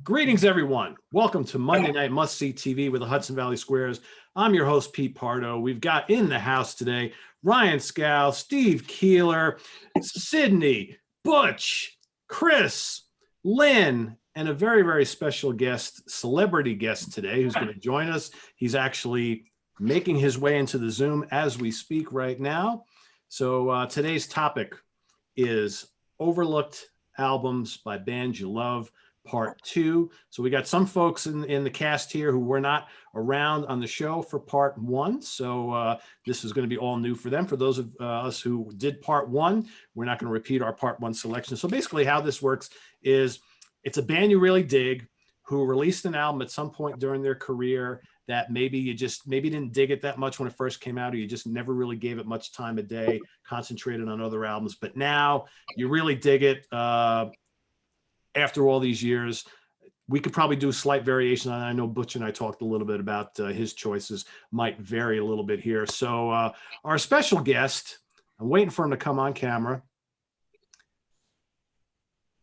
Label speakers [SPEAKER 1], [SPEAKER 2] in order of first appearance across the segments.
[SPEAKER 1] Greetings, everyone. Welcome to Monday Night Must See TV with the Hudson Valley Squares. I'm your host, Pete Pardo. We've got in the house today Ryan Skow, Steve Keeler, Sydney, Butch, Chris, Lynn, and a very, very special guest, celebrity guest today who's going to join us. He's actually making his way into the Zoom as we speak right now. So today's topic is overlooked albums by bands you love. Part 2. So we got some folks in the cast here who were not around on the show for part 1. So this is going to be all new for them. For those of us who did part 1, we're not going to repeat our part 1 selection. So basically how this works is it's a band you really dig who released an album at some point during their career that maybe you didn't dig it that much when it first came out, or you just never really gave it much time of day, concentrated on other albums. But now you really dig it. After all these years, we could probably do a slight variation on it. I know Butch and I talked a little bit about his choices might vary a little bit here. So our special guest, I'm waiting for him to come on camera.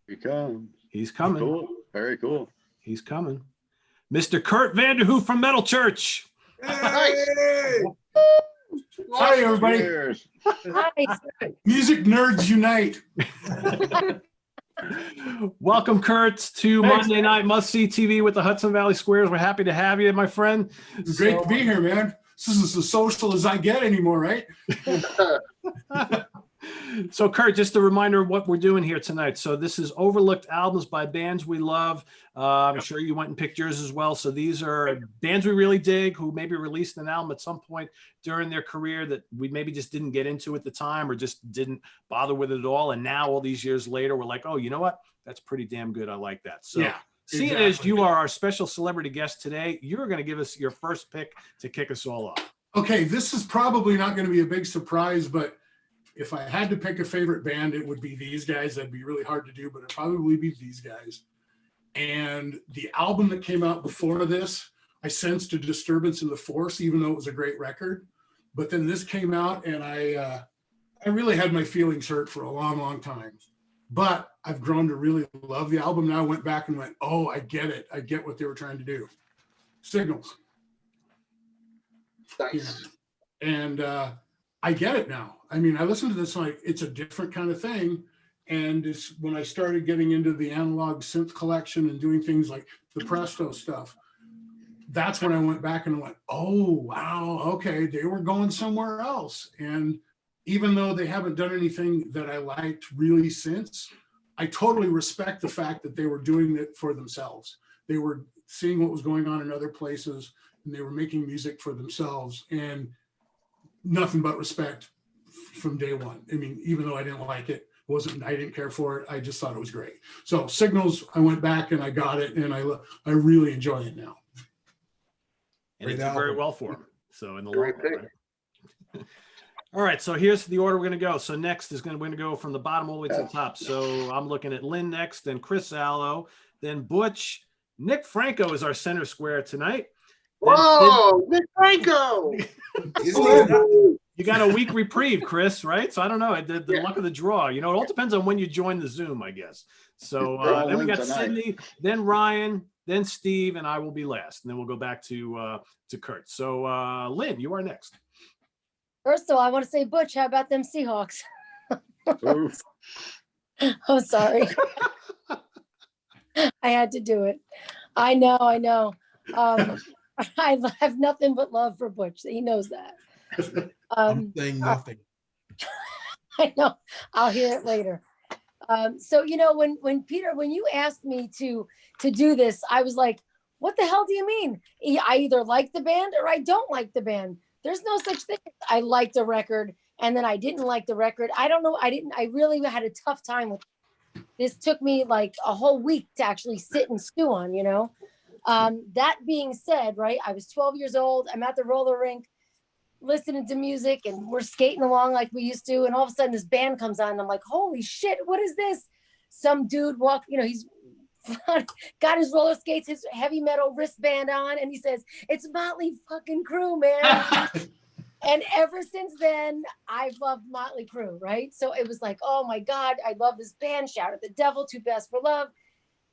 [SPEAKER 2] He comes.
[SPEAKER 1] He's coming.
[SPEAKER 2] Cool. Very cool.
[SPEAKER 1] He's coming. Mr. Kurdt Vanderhoof from Metal Church.
[SPEAKER 3] Hey! Hi, everybody.
[SPEAKER 2] Cheers.
[SPEAKER 4] Hi.
[SPEAKER 3] Music nerds unite.
[SPEAKER 1] Welcome, Kurdt, to
[SPEAKER 3] Thanks,
[SPEAKER 1] Monday Night Must See TV with the Hudson Valley Squares. We're happy to have you, my friend.
[SPEAKER 3] It's great to be here, man. This is as social as I get anymore, right?
[SPEAKER 1] So, Kurdt, just a reminder of what we're doing here tonight. So this is overlooked albums by bands we love. I'm sure you went and picked yours as well. So these are bands we really dig who maybe released an album at some point during their career that we maybe just didn't get into at the time or just didn't bother with it at all. And now all these years later, we're like, oh, you know what? That's pretty damn good. I like that. So
[SPEAKER 3] Yeah,
[SPEAKER 1] seeing
[SPEAKER 3] exactly.
[SPEAKER 1] as you are our special celebrity guest today, you're going to give us your first pick to kick us all off.
[SPEAKER 3] Okay, this is probably not going to be a big surprise, but if I had to pick a favorite band, it would be these guys. That'd be really hard to do, but it'd probably be these guys. And the album that came out before this, I sensed a disturbance in the force, even though it was a great record. But then this came out, and I really had my feelings hurt for a long, long time. But I've grown to really love the album. Now I went back and went, oh, I get it. I get what they were trying to do. Signals.
[SPEAKER 5] Nice.
[SPEAKER 3] Yeah. And I get it now. I mean, I listen to this like it's a different kind of thing. And it's when I started getting into the analog synth collection and doing things like the Presto stuff, that's when I went back and went, oh, wow, okay, they were going somewhere else. And even though they haven't done anything that I liked really since, I totally respect the fact that they were doing it for themselves. They were seeing what was going on in other places, and they were making music for themselves. And nothing but respect from day one. I mean, even though I didn't like it, I didn't care for it. I just thought it was great. So Signals, I went back and I got it, and I really enjoy it now.
[SPEAKER 1] And it did very well for him. So in the long
[SPEAKER 5] Great
[SPEAKER 1] run, right? All right, so here's the order we're going to go. So next is we're going to go from the bottom all the way to the top. So I'm looking at Lynn next, then Chris Allo, then Butch. Nick Franco is our center square tonight.
[SPEAKER 5] Whoa, Nick Franco!
[SPEAKER 1] You got a week reprieve, Chris, right? So I don't know, the luck of the draw. You know, it all depends on when you join the Zoom, I guess. So then we got tonight. Sydney, then Ryan, then Steve, and I will be last. And then we'll go back to Kurdt. So Lynn, you are next.
[SPEAKER 4] First of all, I want to say, Butch, how about them Seahawks? Oh, sorry. I had to do it. I know. I have nothing but love for Butch. He knows that.
[SPEAKER 6] I'm saying nothing.
[SPEAKER 4] I know. I'll hear it later. So, you know, when Peter, when you asked me to do this, I was like, what the hell do you mean? I either like the band or I don't like the band. There's no such thing. I liked the record and then I didn't like the record. I don't know. I really had a tough time with it. This took me like a whole week to actually sit and stew on, you know. That being said, right, I was 12 years old. I'm at the roller rink listening to music and we're skating along like we used to. And all of a sudden this band comes on and I'm like, holy shit, what is this? Some dude he's got his roller skates, his heavy metal wristband on, and he says, it's Motley fucking Crue, man. And ever since then, I've loved Motley Crue, right? So it was like, oh my God, I love this band. Shout at the Devil, Too Fast for Love.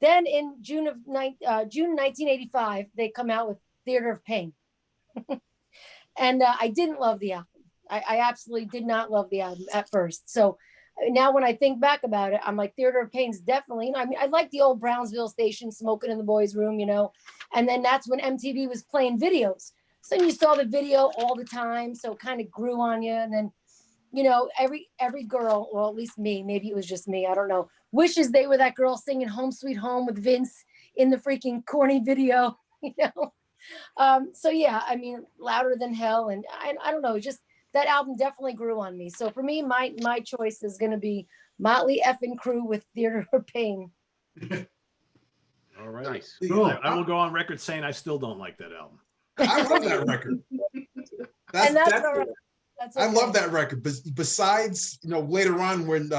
[SPEAKER 4] Then in June 1985, they come out with Theater of Pain. And I didn't love the album. I absolutely did not love the album at first. So now when I think back about it, I'm like, Theater of Pain's definitely, you know, I mean, I like the old Brownsville station, Smoking in the Boys' Room, you know, and then that's when MTV was playing videos. So you saw the video all the time. So it kind of grew on you. And then, you know, every girl, well, at least me, maybe it was just me, I don't know, wishes they were that girl singing Home Sweet Home with Vince in the freaking corny video, you know? So yeah, I mean, Louder Than Hell. And I don't know, just that album definitely grew on me. So for me, my choice is going to be Motley effing Crue with Theater of Pain.
[SPEAKER 1] All right.
[SPEAKER 2] Nice.
[SPEAKER 3] Cool.
[SPEAKER 1] I will go on record saying I still don't like that album.
[SPEAKER 6] I love that record.
[SPEAKER 4] And that's all right. That's
[SPEAKER 6] I
[SPEAKER 4] okay.
[SPEAKER 6] love that record. But besides, you know, later on when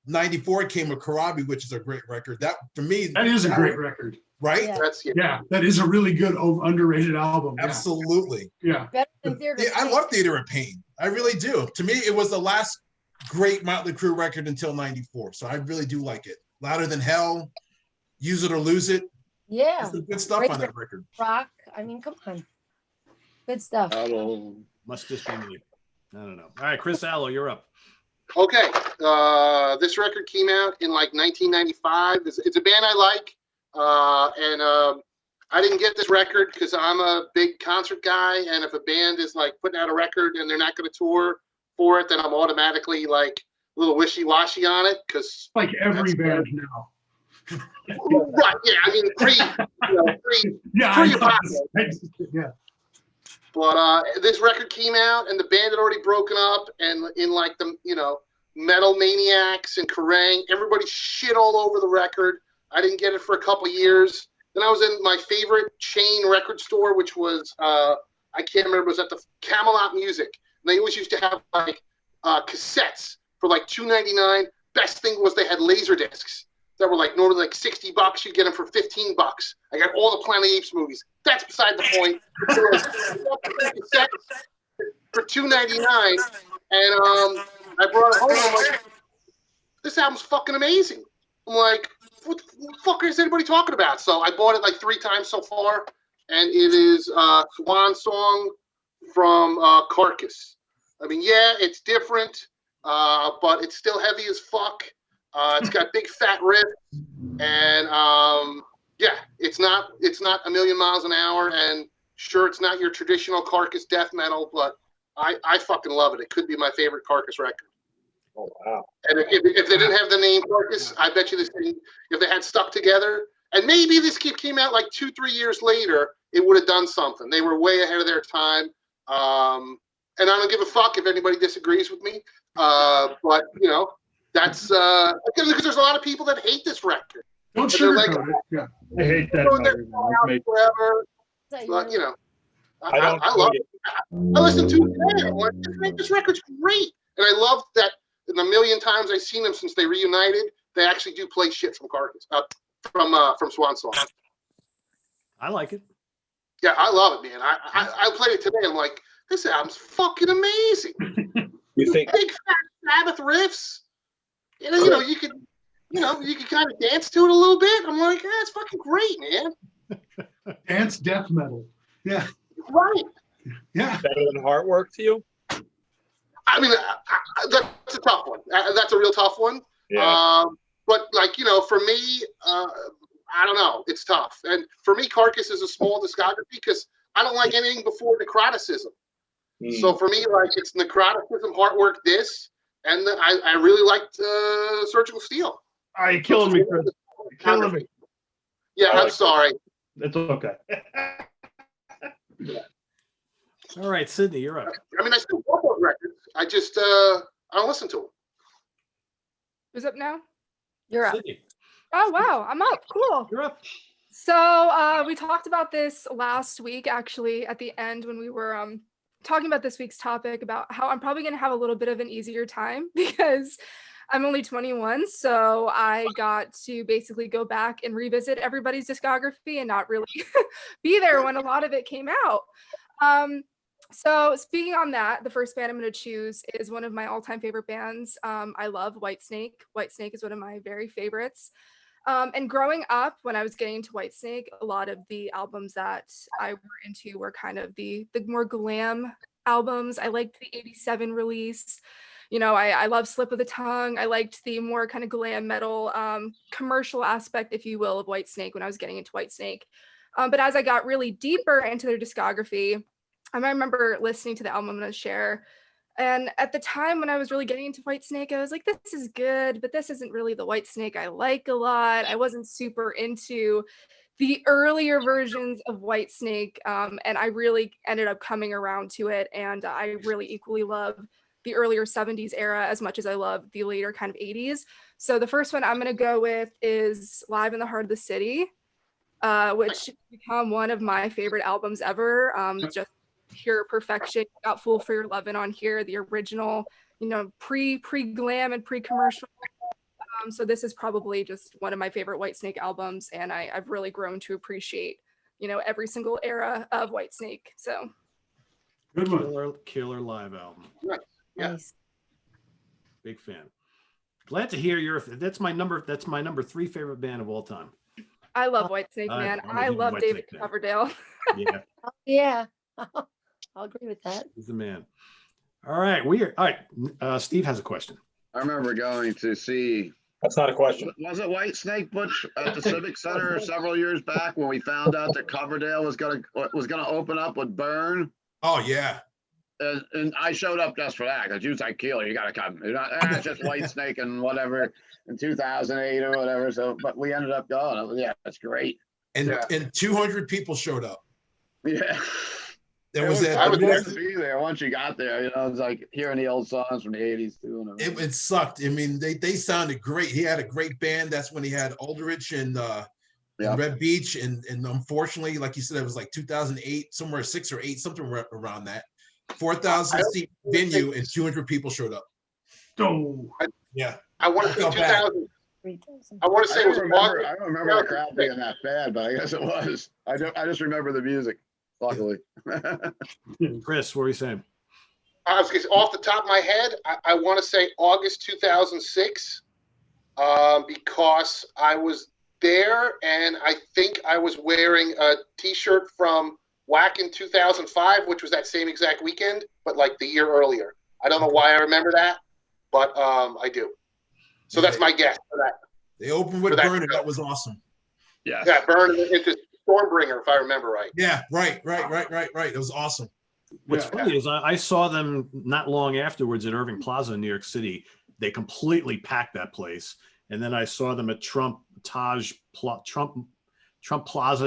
[SPEAKER 6] 94 came with Karabi, which is a great record. That for me,
[SPEAKER 3] That is a great record.
[SPEAKER 6] right?
[SPEAKER 4] Yeah.
[SPEAKER 5] That's
[SPEAKER 3] Yeah, that is a really good underrated album. Yeah.
[SPEAKER 6] Absolutely.
[SPEAKER 3] Yeah.
[SPEAKER 4] Better than Theater
[SPEAKER 6] Yeah,
[SPEAKER 4] of
[SPEAKER 6] I
[SPEAKER 4] Pain.
[SPEAKER 6] love Theater of Pain. I really do. To me, it was the last great Motley Crue record until 94. So I really do like it. Louder Than Hell, Use It or Lose It.
[SPEAKER 4] Yeah.
[SPEAKER 6] There's some good stuff
[SPEAKER 4] Great
[SPEAKER 6] on that record.
[SPEAKER 4] Rock. I mean, come on. Good stuff.
[SPEAKER 1] Must just be me. I don't know. All right, Chris Allo, you're up.
[SPEAKER 5] Okay. This record came out in like 1995. It's a band I like. I didn't get this record because I'm a big concert guy. And if a band is like putting out a record and they're not going to tour for it, then I'm automatically like a little wishy-washy on it. Because
[SPEAKER 3] Like every band now.
[SPEAKER 5] right, yeah, I mean,
[SPEAKER 3] Yeah.
[SPEAKER 5] Pre-apocalypse.
[SPEAKER 3] Yeah.
[SPEAKER 5] But this record came out and the band had already broken up, and in like the, you know, Metal Maniacs and Kerrang, everybody shit all over the record. I didn't get it for a couple years. Then I was in my favorite chain record store, which was, I can't remember, it was at the Camelot Music. And they always used to have like cassettes for like $2.99. Best thing was they had laser discs that were like normally like $60. You get them for $15. I got all the Planet of the Apes movies. That's beside the point. For $2.99, and I brought it home. I'm like, this album's fucking amazing. I'm like, what the fuck is anybody talking about? So I bought it like 3 times so far, and it is Swan Song from Carcass. I mean, yeah, it's different, but it's still heavy as fuck. It's got big fat riffs, and yeah, it's not a million miles an hour, and sure, it's not your traditional Carcass death metal, but I fucking love it. It could be my favorite Carcass record.
[SPEAKER 2] Oh, wow.
[SPEAKER 5] And if they didn't have the name Carcass, I bet you this thing, if they had stuck together, and maybe this came out like 2-3 years later, it would have done something. They were way ahead of their time. And I don't give a fuck if anybody disagrees with me. But, you know, that's because there's a lot of people that hate this record.
[SPEAKER 3] Don't
[SPEAKER 5] Like,
[SPEAKER 3] sugarcoat it. Yeah.
[SPEAKER 7] I hate that.
[SPEAKER 5] doing their
[SPEAKER 7] movie.
[SPEAKER 5] out forever. But, you know, I love it. I listened to it today. I'm like, this record's great. And I love that in the million times I've seen them since they reunited, they actually do play shit from Carcass, from Swan Song.
[SPEAKER 1] I like it.
[SPEAKER 5] Yeah, I love it, man. I played it today. I'm like, this album's fucking amazing.
[SPEAKER 2] You think
[SPEAKER 5] Big fat Sabbath riffs. You know, you could kind of dance to it a little bit. I'm like, it's fucking great, man.
[SPEAKER 3] Dance death metal. Yeah.
[SPEAKER 5] Right.
[SPEAKER 3] Yeah.
[SPEAKER 2] better than Heartwork to you?
[SPEAKER 5] I mean, that's a tough one. That's a real tough one.
[SPEAKER 2] Yeah.
[SPEAKER 5] But like, you know, for me, I don't know. It's tough. And for me, Carcass is a small discography because I don't like anything before necroticism. So for me, like, it's necroticism, Heartwork, this, and I really liked Surgical Steel.
[SPEAKER 7] Oh, you're killing me, Chris. You're killing me.
[SPEAKER 5] Yeah, I'm sorry.
[SPEAKER 7] It's okay.
[SPEAKER 1] All right, Sydney, you're up.
[SPEAKER 5] I mean, I still love those records. I just I don't listen to them.
[SPEAKER 8] Who's up now?
[SPEAKER 4] You're up.
[SPEAKER 1] Sydney,
[SPEAKER 8] Oh, wow. I'm up. Cool.
[SPEAKER 1] you're up.
[SPEAKER 8] So we talked about this last week, actually, at the end when we were talking about this week's topic about how I'm probably going to have a little bit of an easier time because I'm only 21. So I got to basically go back and revisit everybody's discography and not really be there when a lot of it came out. So speaking on that, the first band I'm going to choose is one of my all-time favorite bands. I love Whitesnake. Whitesnake is one of my very favorites. And growing up, when I was getting into Whitesnake, a lot of the albums that I were into were kind of the more glam albums. I liked the 87 release. You know, I love Slip of the Tongue. I liked the more kind of glam metal commercial aspect, if you will, of Whitesnake when I was getting into Whitesnake. But as I got really deeper into their discography, I remember listening to the album I'm going to share. And at the time when I was really getting into Whitesnake, I was like, this is good, but this isn't really the Whitesnake I like a lot. I wasn't super into the earlier versions of Whitesnake, and I really ended up coming around to it. And I really equally love the earlier 70s era as much as I love the later kind of 80s. So the first one I'm going to go with is Live in the Heart of the City, which become one of my favorite albums ever. Just pure perfection. You got Fool for Your Lovin' on here, the original, you know, pre-glam and pre-commercial. So this is probably just one of my favorite Whitesnake albums, and I've really grown to appreciate, you know, every single era of Whitesnake. So
[SPEAKER 3] Good one.
[SPEAKER 1] Killer live album.
[SPEAKER 5] Yeah.
[SPEAKER 4] Nice.
[SPEAKER 1] Big fan. Glad to hear that's my number 3 favorite band of all time.
[SPEAKER 8] I love Whitesnake, man.
[SPEAKER 1] I'm a
[SPEAKER 8] I
[SPEAKER 1] huge
[SPEAKER 8] love David
[SPEAKER 1] Whitesnake fan.
[SPEAKER 8] Coverdale.
[SPEAKER 1] Yeah,
[SPEAKER 4] Yeah. I'll agree with that.
[SPEAKER 1] he's the man. All right, Steve has a question.
[SPEAKER 9] I remember going to see.
[SPEAKER 2] That's not a question.
[SPEAKER 9] Was it Whitesnake, Butch, at the Civic Center several years back when we found out that Coverdale was gonna open up with Burn?
[SPEAKER 6] Oh yeah.
[SPEAKER 9] And I showed up just for that because you was like, Keeler, you gotta come. You're not, it's just Whitesnake and whatever in 2008 or whatever. So, but we ended up going. Yeah, that's great.
[SPEAKER 6] And
[SPEAKER 9] Yeah.
[SPEAKER 6] and 200 people showed up.
[SPEAKER 9] Yeah.
[SPEAKER 6] There was
[SPEAKER 9] I was
[SPEAKER 6] that.
[SPEAKER 9] glad to be there once you got there. You know, it's like hearing the old songs from the 80s too. And everything.
[SPEAKER 6] It sucked. I mean, they sounded great. He had a great band. That's when he had Aldrich and Red Beach, and unfortunately, like you said, it was like 2008, somewhere 6 or 8, something around that. 4,000 seat venue and 200 people showed up.
[SPEAKER 3] Oh,
[SPEAKER 6] Yeah.
[SPEAKER 5] I want to say
[SPEAKER 6] Go back.
[SPEAKER 5] 2000.
[SPEAKER 4] 3,000.
[SPEAKER 5] I want to say it was
[SPEAKER 9] I
[SPEAKER 5] August.
[SPEAKER 9] don't remember the crowd being that bad, but I guess it was. I just remember the music, luckily.
[SPEAKER 1] Chris, what were you saying?
[SPEAKER 5] I was gonna say, off the top of my head, I want to say August 2006, because I was there and I think I was wearing a T-shirt from Whack in 2005, which was that same exact weekend, but like the year earlier. I don't know why I remember that, but I do. So that's my guess for that.
[SPEAKER 6] They opened with
[SPEAKER 5] For that
[SPEAKER 6] Burn, and
[SPEAKER 5] show.
[SPEAKER 6] that was awesome.
[SPEAKER 9] Yeah.
[SPEAKER 5] Yeah, Burn into Stormbringer, if I remember right.
[SPEAKER 6] Yeah, right. It was awesome.
[SPEAKER 1] What's
[SPEAKER 3] Yeah.
[SPEAKER 1] funny is I saw them not long afterwards at Irving Plaza in New York City. They completely packed that place. And then I saw them at Trump Plaza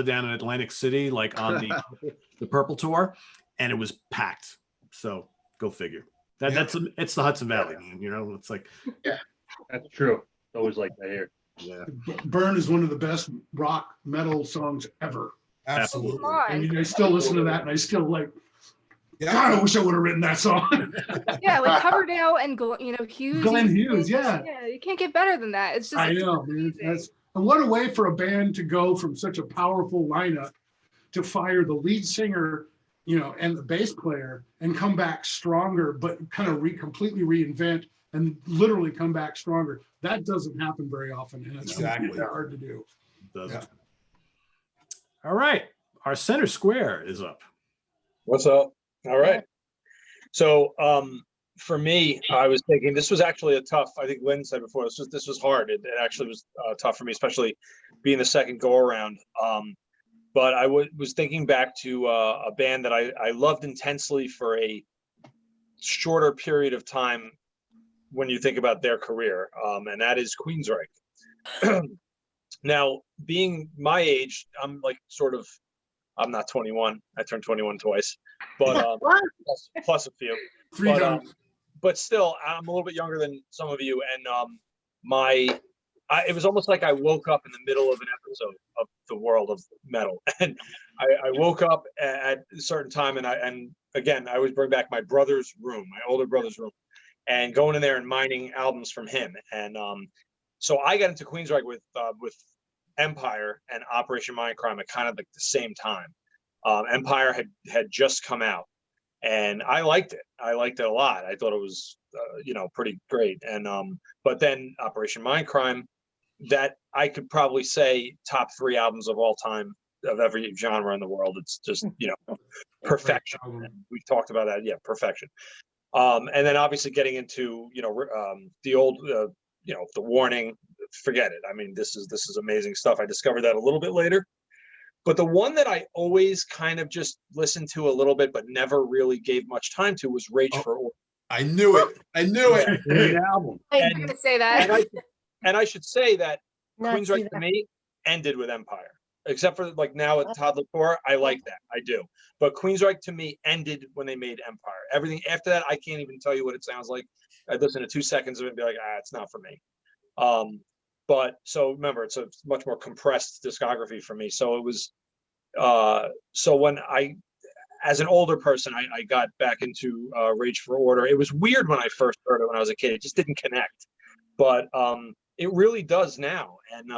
[SPEAKER 1] down in Atlantic City, like on the Purple Tour, and it was packed. So go figure. It's the Hudson Valley, man. You know, it's like
[SPEAKER 7] That's true. It's always like that here.
[SPEAKER 1] yeah.
[SPEAKER 3] Burn is one of the best rock metal songs ever.
[SPEAKER 6] Absolutely.
[SPEAKER 8] Come on.
[SPEAKER 3] I mean, I still listen to that, and I still like.
[SPEAKER 6] Yeah.
[SPEAKER 3] God, I wish I would have written that song.
[SPEAKER 8] Yeah, like Coverdale and Hughes.
[SPEAKER 3] Glenn Hughes, yeah.
[SPEAKER 8] Yeah, you can't get better than that. It's just
[SPEAKER 3] I know, man. And what a way for a band to go from such a powerful lineup to fire the lead singer, and the bass player, and come back stronger, but kind of completely reinvent and literally come back stronger. That doesn't happen very often, and it's
[SPEAKER 6] Exactly.
[SPEAKER 3] really hard to do.
[SPEAKER 1] Doesn't.
[SPEAKER 3] Yeah.
[SPEAKER 1] All right. Our center square is up.
[SPEAKER 2] What's up? All right. So for me, I was thinking this was actually a tough, I think Lynn said before, this was hard. It actually was tough for me, especially being the second go around. But I was thinking back to a band that I loved intensely for a shorter period of time when you think about their career, and that is Queensryche. Now, being my age, I'm like I'm not 21. I turned 21 twice, but plus a few.
[SPEAKER 3] Three times.
[SPEAKER 2] But still, I'm a little bit younger than some of you, and it was almost like I woke up in the middle of an episode of the world of metal, and I woke up at a certain time, and again, I always bring back my brother's room, my older brother's room, and going in there and mining albums from him, and so I got into Queensryche with Empire and Operation Mindcrime at kind of like the same time. Empire had just come out, and I liked it. I liked it a lot. I thought it was pretty great. And but then Operation Mindcrime that I could probably say top 3 albums of all time of every genre in the world. It's just, perfection. We've talked about that. Yeah, perfection. And then obviously getting into, the old, the Warning, forget it. I mean, this is amazing stuff. I discovered that a little bit later. But the one that I always kind of just listened to a little bit, but never really gave much time to was Rage for Order.
[SPEAKER 6] I knew it.
[SPEAKER 7] Great album.
[SPEAKER 8] I'm going to say that.
[SPEAKER 2] And I should say that
[SPEAKER 4] Not see
[SPEAKER 2] Queensryche to
[SPEAKER 4] that.
[SPEAKER 2] me ended with Empire, except for like now at Toddler Tour. I like that. I do. But Queensryche to me ended when they made Empire. Everything after that, I can't even tell you what it sounds like. I'd listen to 2 seconds of it and be like, it's not for me. But so remember, it's a much more compressed discography for me. So it was, so when as an older person, I got back into Rage for Order. It was weird when I first heard it when I was a kid. It just didn't connect. But it really does now. And,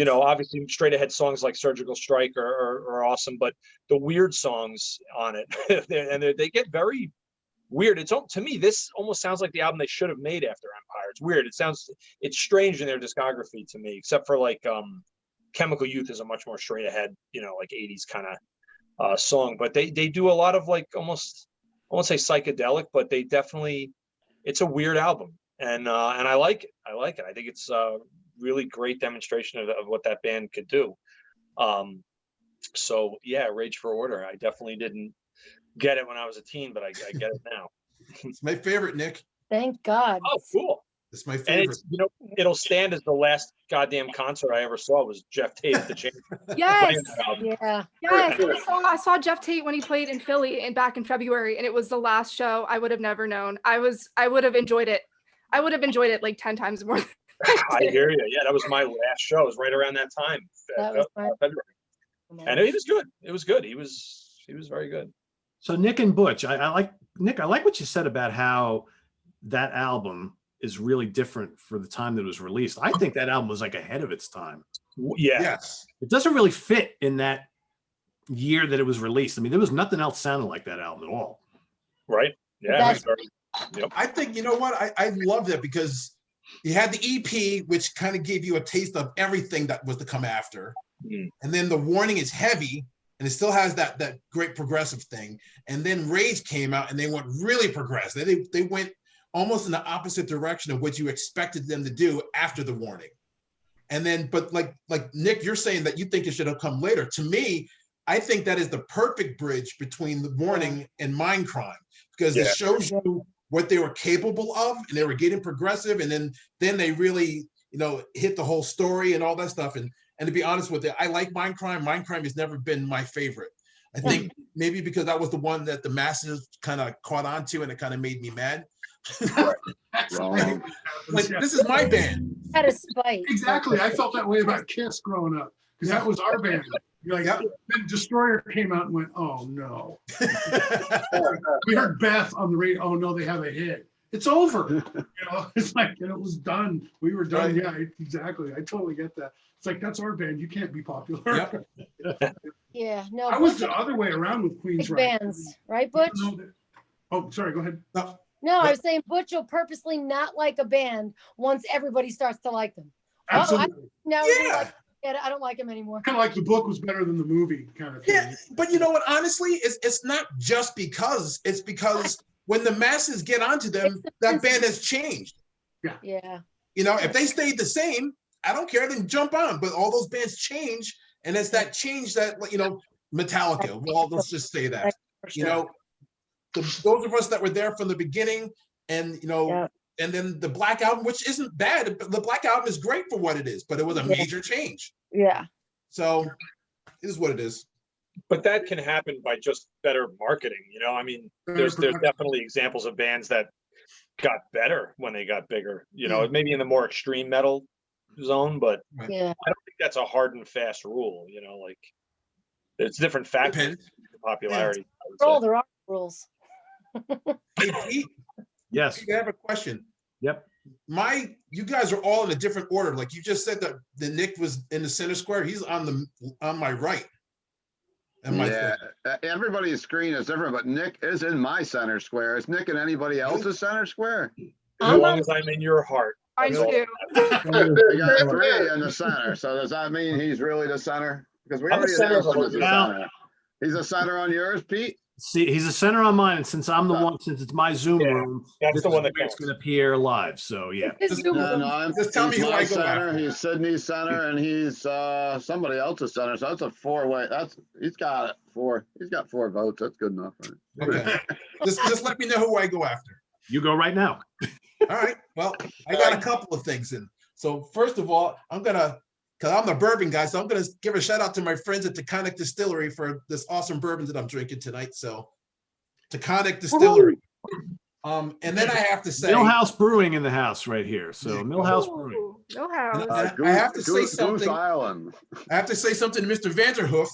[SPEAKER 2] obviously straight ahead songs like Surgical Strike are awesome, but the weird songs on it, and they get very weird. To me, this almost sounds like the album they should have made after Empire. It's weird. It's strange in their discography to me, except for like Chemical Youth is a much more straight ahead, like 80s kind of song. But they do a lot of like almost, I won't say psychedelic, but they definitely, it's a weird album. And I like it. I think it's a really great demonstration of what that band could do. So yeah, Rage for Order. I definitely didn't get it when I was a teen, but I get it now.
[SPEAKER 6] It's my favorite, Nick.
[SPEAKER 4] Thank God.
[SPEAKER 2] Oh, cool.
[SPEAKER 6] It's my
[SPEAKER 2] And
[SPEAKER 6] favorite.
[SPEAKER 2] it'll stand as the last goddamn concert I ever saw was Jeff Tate at the Chamber.
[SPEAKER 8] Yes.
[SPEAKER 4] Yeah.
[SPEAKER 8] Yes. I saw Jeff Tate when he played in Philly back in February, and it was the last show. I would have never known. I would have enjoyed it. I would have enjoyed it like 10 times more.
[SPEAKER 2] I hear you. Yeah, that was my last show. It was right around that time.
[SPEAKER 4] That was my-
[SPEAKER 2] February. And it was good. It was good. He was very good.
[SPEAKER 1] So Nick and Butch, I like what you said about how that album is really different for the time that it was released. I think that album was like ahead of its time.
[SPEAKER 2] Yeah.
[SPEAKER 6] Yes.
[SPEAKER 1] It doesn't really fit in that year that it was released. I mean, there was nothing else sounding like that album at all.
[SPEAKER 2] Right. Yeah.
[SPEAKER 4] That's-
[SPEAKER 2] Yep.
[SPEAKER 6] I think, you know what? I love that because you had the EP, which kind of gave you a taste of everything that was to come after.
[SPEAKER 2] Mm.
[SPEAKER 6] And then the Warning is heavy and it still has that great progressive thing. And then Rage came out and they went really progressive. They went almost in the opposite direction of what you expected them to do after the Warning. And then, but like Nick, you're saying that you think it should have come later. To me, I think that is the perfect bridge between the Warning and Mindcrime because it shows you what they were capable of, and they were getting progressive, and then they really, hit the whole story and all that stuff. And to be honest with you, I like Mindcrime. Mindcrime has never been my favorite. I think maybe because that was the one that the masses kind of caught on to, and it kind of made me mad.
[SPEAKER 9] Wrong.
[SPEAKER 6] Like, this is my band.
[SPEAKER 4] Had a spite.
[SPEAKER 3] Exactly. I felt that way about Kiss growing up because that was our band. Like, then Destroyer came out and went, oh no. We heard Beth on the radio. Oh no, they have a hit. It's over. It's like, and it was done. We were done.
[SPEAKER 6] Right.
[SPEAKER 3] Yeah, exactly. I totally get that. It's like, that's our band. You can't be popular.
[SPEAKER 6] Yep.
[SPEAKER 4] Yeah. No.
[SPEAKER 3] I was
[SPEAKER 4] Butch
[SPEAKER 3] the other way around with
[SPEAKER 4] big
[SPEAKER 3] Queensryche.
[SPEAKER 4] bands, right, Butch?
[SPEAKER 3] Oh, sorry. Go ahead.
[SPEAKER 4] No, I was saying Butch will purposely not like a band once everybody starts to like them.
[SPEAKER 3] Absolutely.
[SPEAKER 4] I don't like him anymore.
[SPEAKER 3] Kind of like the book was better than the movie kind of thing.
[SPEAKER 6] Yeah, but you know what? Honestly, it's not just because. It's because when the masses get onto them, that band has changed.
[SPEAKER 4] Yeah.
[SPEAKER 6] If they stayed the same, I don't care. Then jump on. But all those bands change, and it's that change that Metallica. Well, let's just say that.
[SPEAKER 4] For sure.
[SPEAKER 6] Those of us that were there from the beginning, and and then the Black Album, which isn't bad. The Black Album is great for what it is, but it was a major change.
[SPEAKER 4] Yeah.
[SPEAKER 6] So it is what it is.
[SPEAKER 2] But that can happen by just better marketing. I mean, there's definitely examples of bands that got better when they got bigger. Maybe in the more extreme metal zone, but
[SPEAKER 4] Yeah.
[SPEAKER 2] I don't think that's a hard and fast rule. Like there's different factors to popularity.
[SPEAKER 4] There are rules.
[SPEAKER 6] Hey, Pete,
[SPEAKER 1] Yes.
[SPEAKER 6] I have a question.
[SPEAKER 1] Yep.
[SPEAKER 6] You guys are all in a different order. Like you just said that the Nick was in the center square. He's on my right.
[SPEAKER 9] Everybody's screen is different, but Nick is in my center square. Is Nick in anybody else's center square?
[SPEAKER 2] As long as I'm in your heart.
[SPEAKER 8] I
[SPEAKER 2] That's all
[SPEAKER 8] do.
[SPEAKER 9] You got three in the center. So does that mean he's really the center? Because we
[SPEAKER 2] I'm the
[SPEAKER 9] already
[SPEAKER 2] center
[SPEAKER 9] announced
[SPEAKER 2] of
[SPEAKER 9] him
[SPEAKER 2] the
[SPEAKER 9] as the
[SPEAKER 1] now.
[SPEAKER 9] center. He's a center on yours, Pete?
[SPEAKER 1] See, he's a center on mine, and since I'm the one, since it's my Zoom
[SPEAKER 2] Yeah,
[SPEAKER 1] room,
[SPEAKER 2] that's
[SPEAKER 1] this
[SPEAKER 2] the
[SPEAKER 1] is
[SPEAKER 2] one that
[SPEAKER 1] where it's
[SPEAKER 2] counts.
[SPEAKER 1] going to appear live. So yeah,
[SPEAKER 4] His Zoom
[SPEAKER 9] No,
[SPEAKER 4] room.
[SPEAKER 9] no,
[SPEAKER 6] Just tell me
[SPEAKER 9] he's
[SPEAKER 6] who
[SPEAKER 9] my
[SPEAKER 6] I go
[SPEAKER 9] center.
[SPEAKER 6] after.
[SPEAKER 9] He's Sydney's center, and he's somebody else's center. So that's a four-way. He's got it. Four. He's got 4 votes. That's good enough. Right?
[SPEAKER 6] Okay. Just let me know who I go after.
[SPEAKER 1] you go right now.
[SPEAKER 6] All right. Well, I got a couple of things in. So first of all, because I'm the bourbon guy, so I'm gonna give a shout out to my friends at Taconic Distillery for this awesome bourbon that I'm drinking tonight. So Taconic Distillery. And then I have to say
[SPEAKER 1] Millhouse Brewing in the house right here. So Millhouse Brewing.
[SPEAKER 8] Ooh, Millhouse.
[SPEAKER 6] I have to say something.
[SPEAKER 9] Goose Island.
[SPEAKER 6] I have to say something to Mr. Vanderhoof,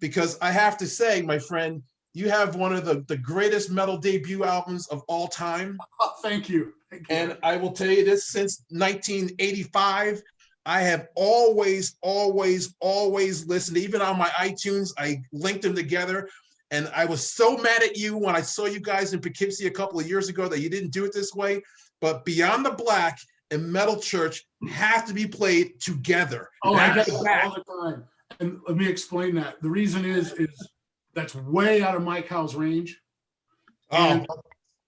[SPEAKER 6] because I have to say, my friend, you have one of the greatest metal debut albums of all time.
[SPEAKER 3] Oh, thank you. Thank you.
[SPEAKER 6] And I will tell you this, since 1985, I have always listened. Even on my iTunes, I linked them together. And I was so mad at you when I saw you guys in Poughkeepsie a couple of years ago that you didn't do it this way. But Beyond the Black and Metal Church have to be played together.
[SPEAKER 3] Oh, I get
[SPEAKER 6] Back to
[SPEAKER 3] that
[SPEAKER 6] back.
[SPEAKER 3] all the time. And let me explain that. The reason is that's way out of Mike Howe's range.
[SPEAKER 6] Oh,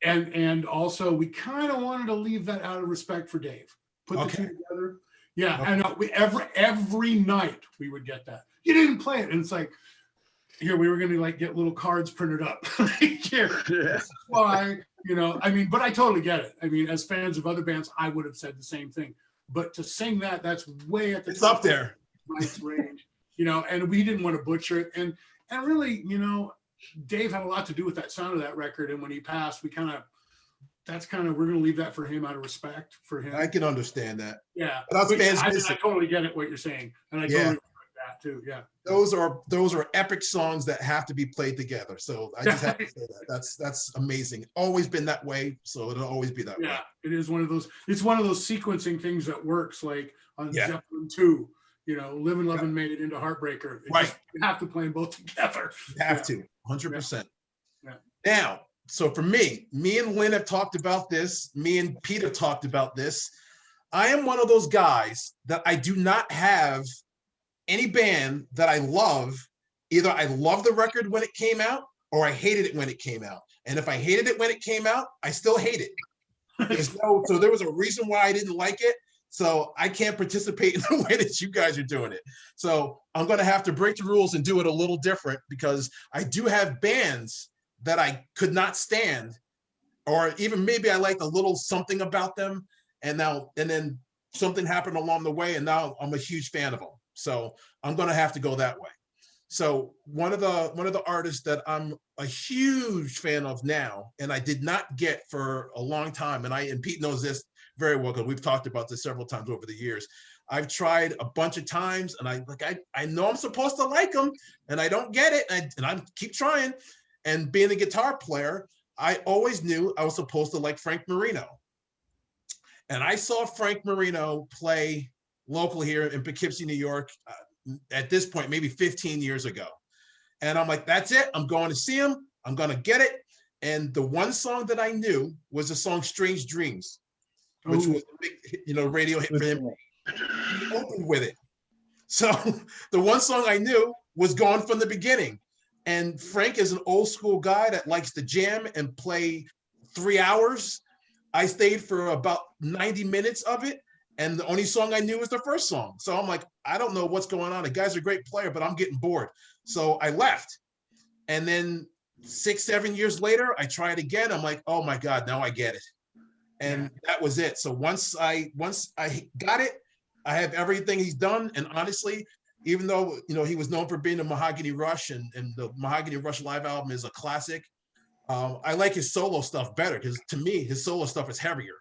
[SPEAKER 3] And also we kind of wanted to leave that out of respect for Dave. Put the two together. Yeah,
[SPEAKER 6] Okay.
[SPEAKER 3] and we every night we would get that. You didn't play it, and it's like, here we were gonna like get little cards printed up. Here, this is why, I mean, but I totally get it. I mean, as fans of other bands, I would have said the same thing. But to sing that's way at the
[SPEAKER 6] it's
[SPEAKER 3] top
[SPEAKER 6] up there.
[SPEAKER 3] of Mike's range, and we didn't want to butcher it. And really, Dave had a lot to do with that sound of that record. And when he passed, we're gonna leave that for him out of respect for him.
[SPEAKER 6] I can understand that.
[SPEAKER 3] Yeah,
[SPEAKER 6] But us
[SPEAKER 3] but
[SPEAKER 6] fans
[SPEAKER 3] I
[SPEAKER 6] miss it.
[SPEAKER 3] totally get it what you're saying, and I
[SPEAKER 6] Yeah.
[SPEAKER 3] totally respect that too. Yeah,
[SPEAKER 6] Those are epic songs that have to be played together. So I just have to say that. That's amazing. Always been that way, so it'll always be that way.
[SPEAKER 3] yeah. It is one of those. It's one of those sequencing things that works, like on
[SPEAKER 6] Yeah.
[SPEAKER 3] Zeppelin 2. Live and Love and made it into Heartbreaker.
[SPEAKER 6] Right.
[SPEAKER 3] You have to play them both together.
[SPEAKER 6] You have to, 100%.
[SPEAKER 3] Yeah.
[SPEAKER 6] Now, so for me and Lynn have talked about this. Me and Peter talked about this. I am one of those guys that I do not have any band that I love. Either I love the record when it came out or I hated it when it came out. And if I hated it when it came out, I still hate it. So there was a reason why I didn't like it. So I can't participate in the way that you guys are doing it. So I'm going to have to break the rules and do it a little different, because I do have bands that I could not stand, or even maybe I liked a little something about them, and then something happened along the way, and now I'm a huge fan of them. So I'm going to have to go that way. So one of the artists that I'm a huge fan of now, and I did not get for a long time, and Pete knows this very well because we've talked about this several times over the years. I've tried a bunch of times, and I know I'm supposed to like them, and I don't get it, and I keep trying. And being a guitar player, I always knew I was supposed to like Frank Marino. And I saw Frank Marino play local here in Poughkeepsie, New York, at this point, maybe 15 years ago. And I'm like, that's it. I'm going to see him. I'm going to get it. And the one song that I knew was the song Strange Dreams, which was a big, radio hit for him. He opened with it. So the one song I knew was Gone from the Beginning. And Frank is an old school guy that likes to jam and play 3 hours. I stayed for about 90 minutes of it. And the only song I knew was the first song. So I'm like, I don't know what's going on. The guy's a great player, but I'm getting bored. So I left. And then 6-7 years later, I tried again. I'm like, oh my God, now I get it. And that was it. So once I got it, I have everything he's done. And honestly, even though, he was known for being a Mahogany Rush, and the Mahogany Rush live album is a classic, I like his solo stuff better, because to me, his solo stuff is heavier.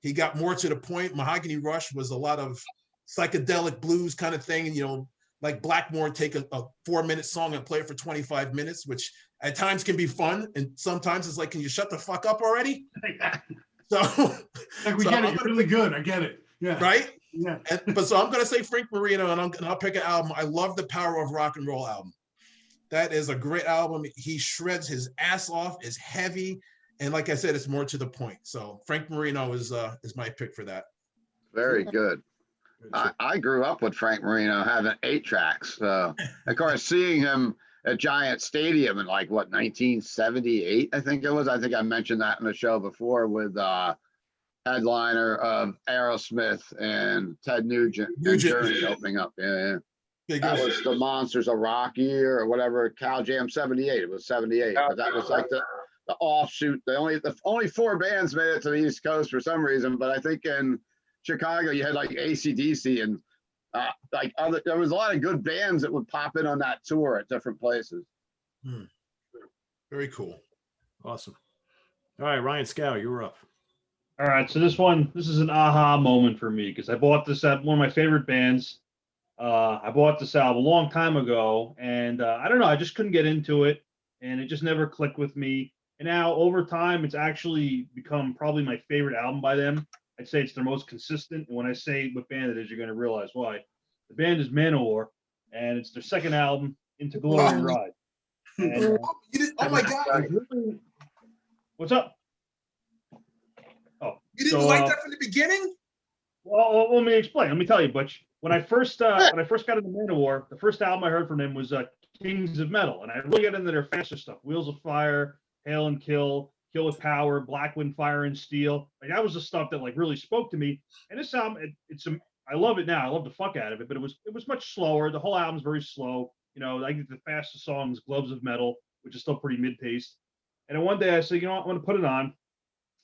[SPEAKER 6] He got more to the point. Mahogany Rush was a lot of psychedelic blues kind of thing. Like Blackmore take a 4-minute song and play it for 25 minutes, which at times can be fun. And sometimes it's like, can you shut the fuck up already? So
[SPEAKER 3] like we get it. You're really good. I get it. Yeah.
[SPEAKER 6] Right?
[SPEAKER 3] Yeah.
[SPEAKER 6] So I'm going to say Frank Marino, and I'll pick an album. I love the Power of Rock and Roll album. That is a great album. He shreds his ass off. It's heavy. And like I said, it's more to the point. So Frank Marino is my pick for that.
[SPEAKER 9] Very good. I grew up with Frank Marino having 8 tracks. So, of course, seeing him at Giant Stadium in like what 1978, I think it was. I think I mentioned that in the show before with headliner of Aerosmith and Ted Nugent and Journey opening up. Yeah. That was the Monsters of Rock year or whatever. Cal Jam 78. It was 78, but that was like the offshoot. The only 4 bands made it to the East Coast for some reason. But I think in Chicago you had like AC/DC and there was a lot of good bands that would pop in on that tour at different places.
[SPEAKER 6] Very cool.
[SPEAKER 1] Awesome. All right, Ryan Skow, you were up.
[SPEAKER 7] All right, so this is an aha moment for me because I bought this at one of my favorite bands. I bought this album a long time ago, and I don't know, I just couldn't get into it, and it just never clicked with me. And now, over time, it's actually become probably my favorite album by them. I'd say it's their most consistent, and when I say what band it is, you're going to realize why. The band is Manowar, and it's their second album, Into Glory and Ride. And,
[SPEAKER 6] oh my God!
[SPEAKER 7] What's up? Oh,
[SPEAKER 6] you didn't like that from the beginning?
[SPEAKER 7] Well, let me explain. Let me tell you, Butch. When I first got into Manowar, the first album I heard from them was Kings of Metal, and I really got into their faster stuff: Wheels of Fire, Hail and Kill, Kill with Power, Black Wind, Fire and Steel. Like that was the stuff that like really spoke to me. And this album, I love it now. I love the fuck out of it, but it was much slower. The whole album's very slow. You know, I get the fastest songs, Gloves of Metal, which is still pretty mid-paced. And then one day I said, you know what, I'm going to put it on.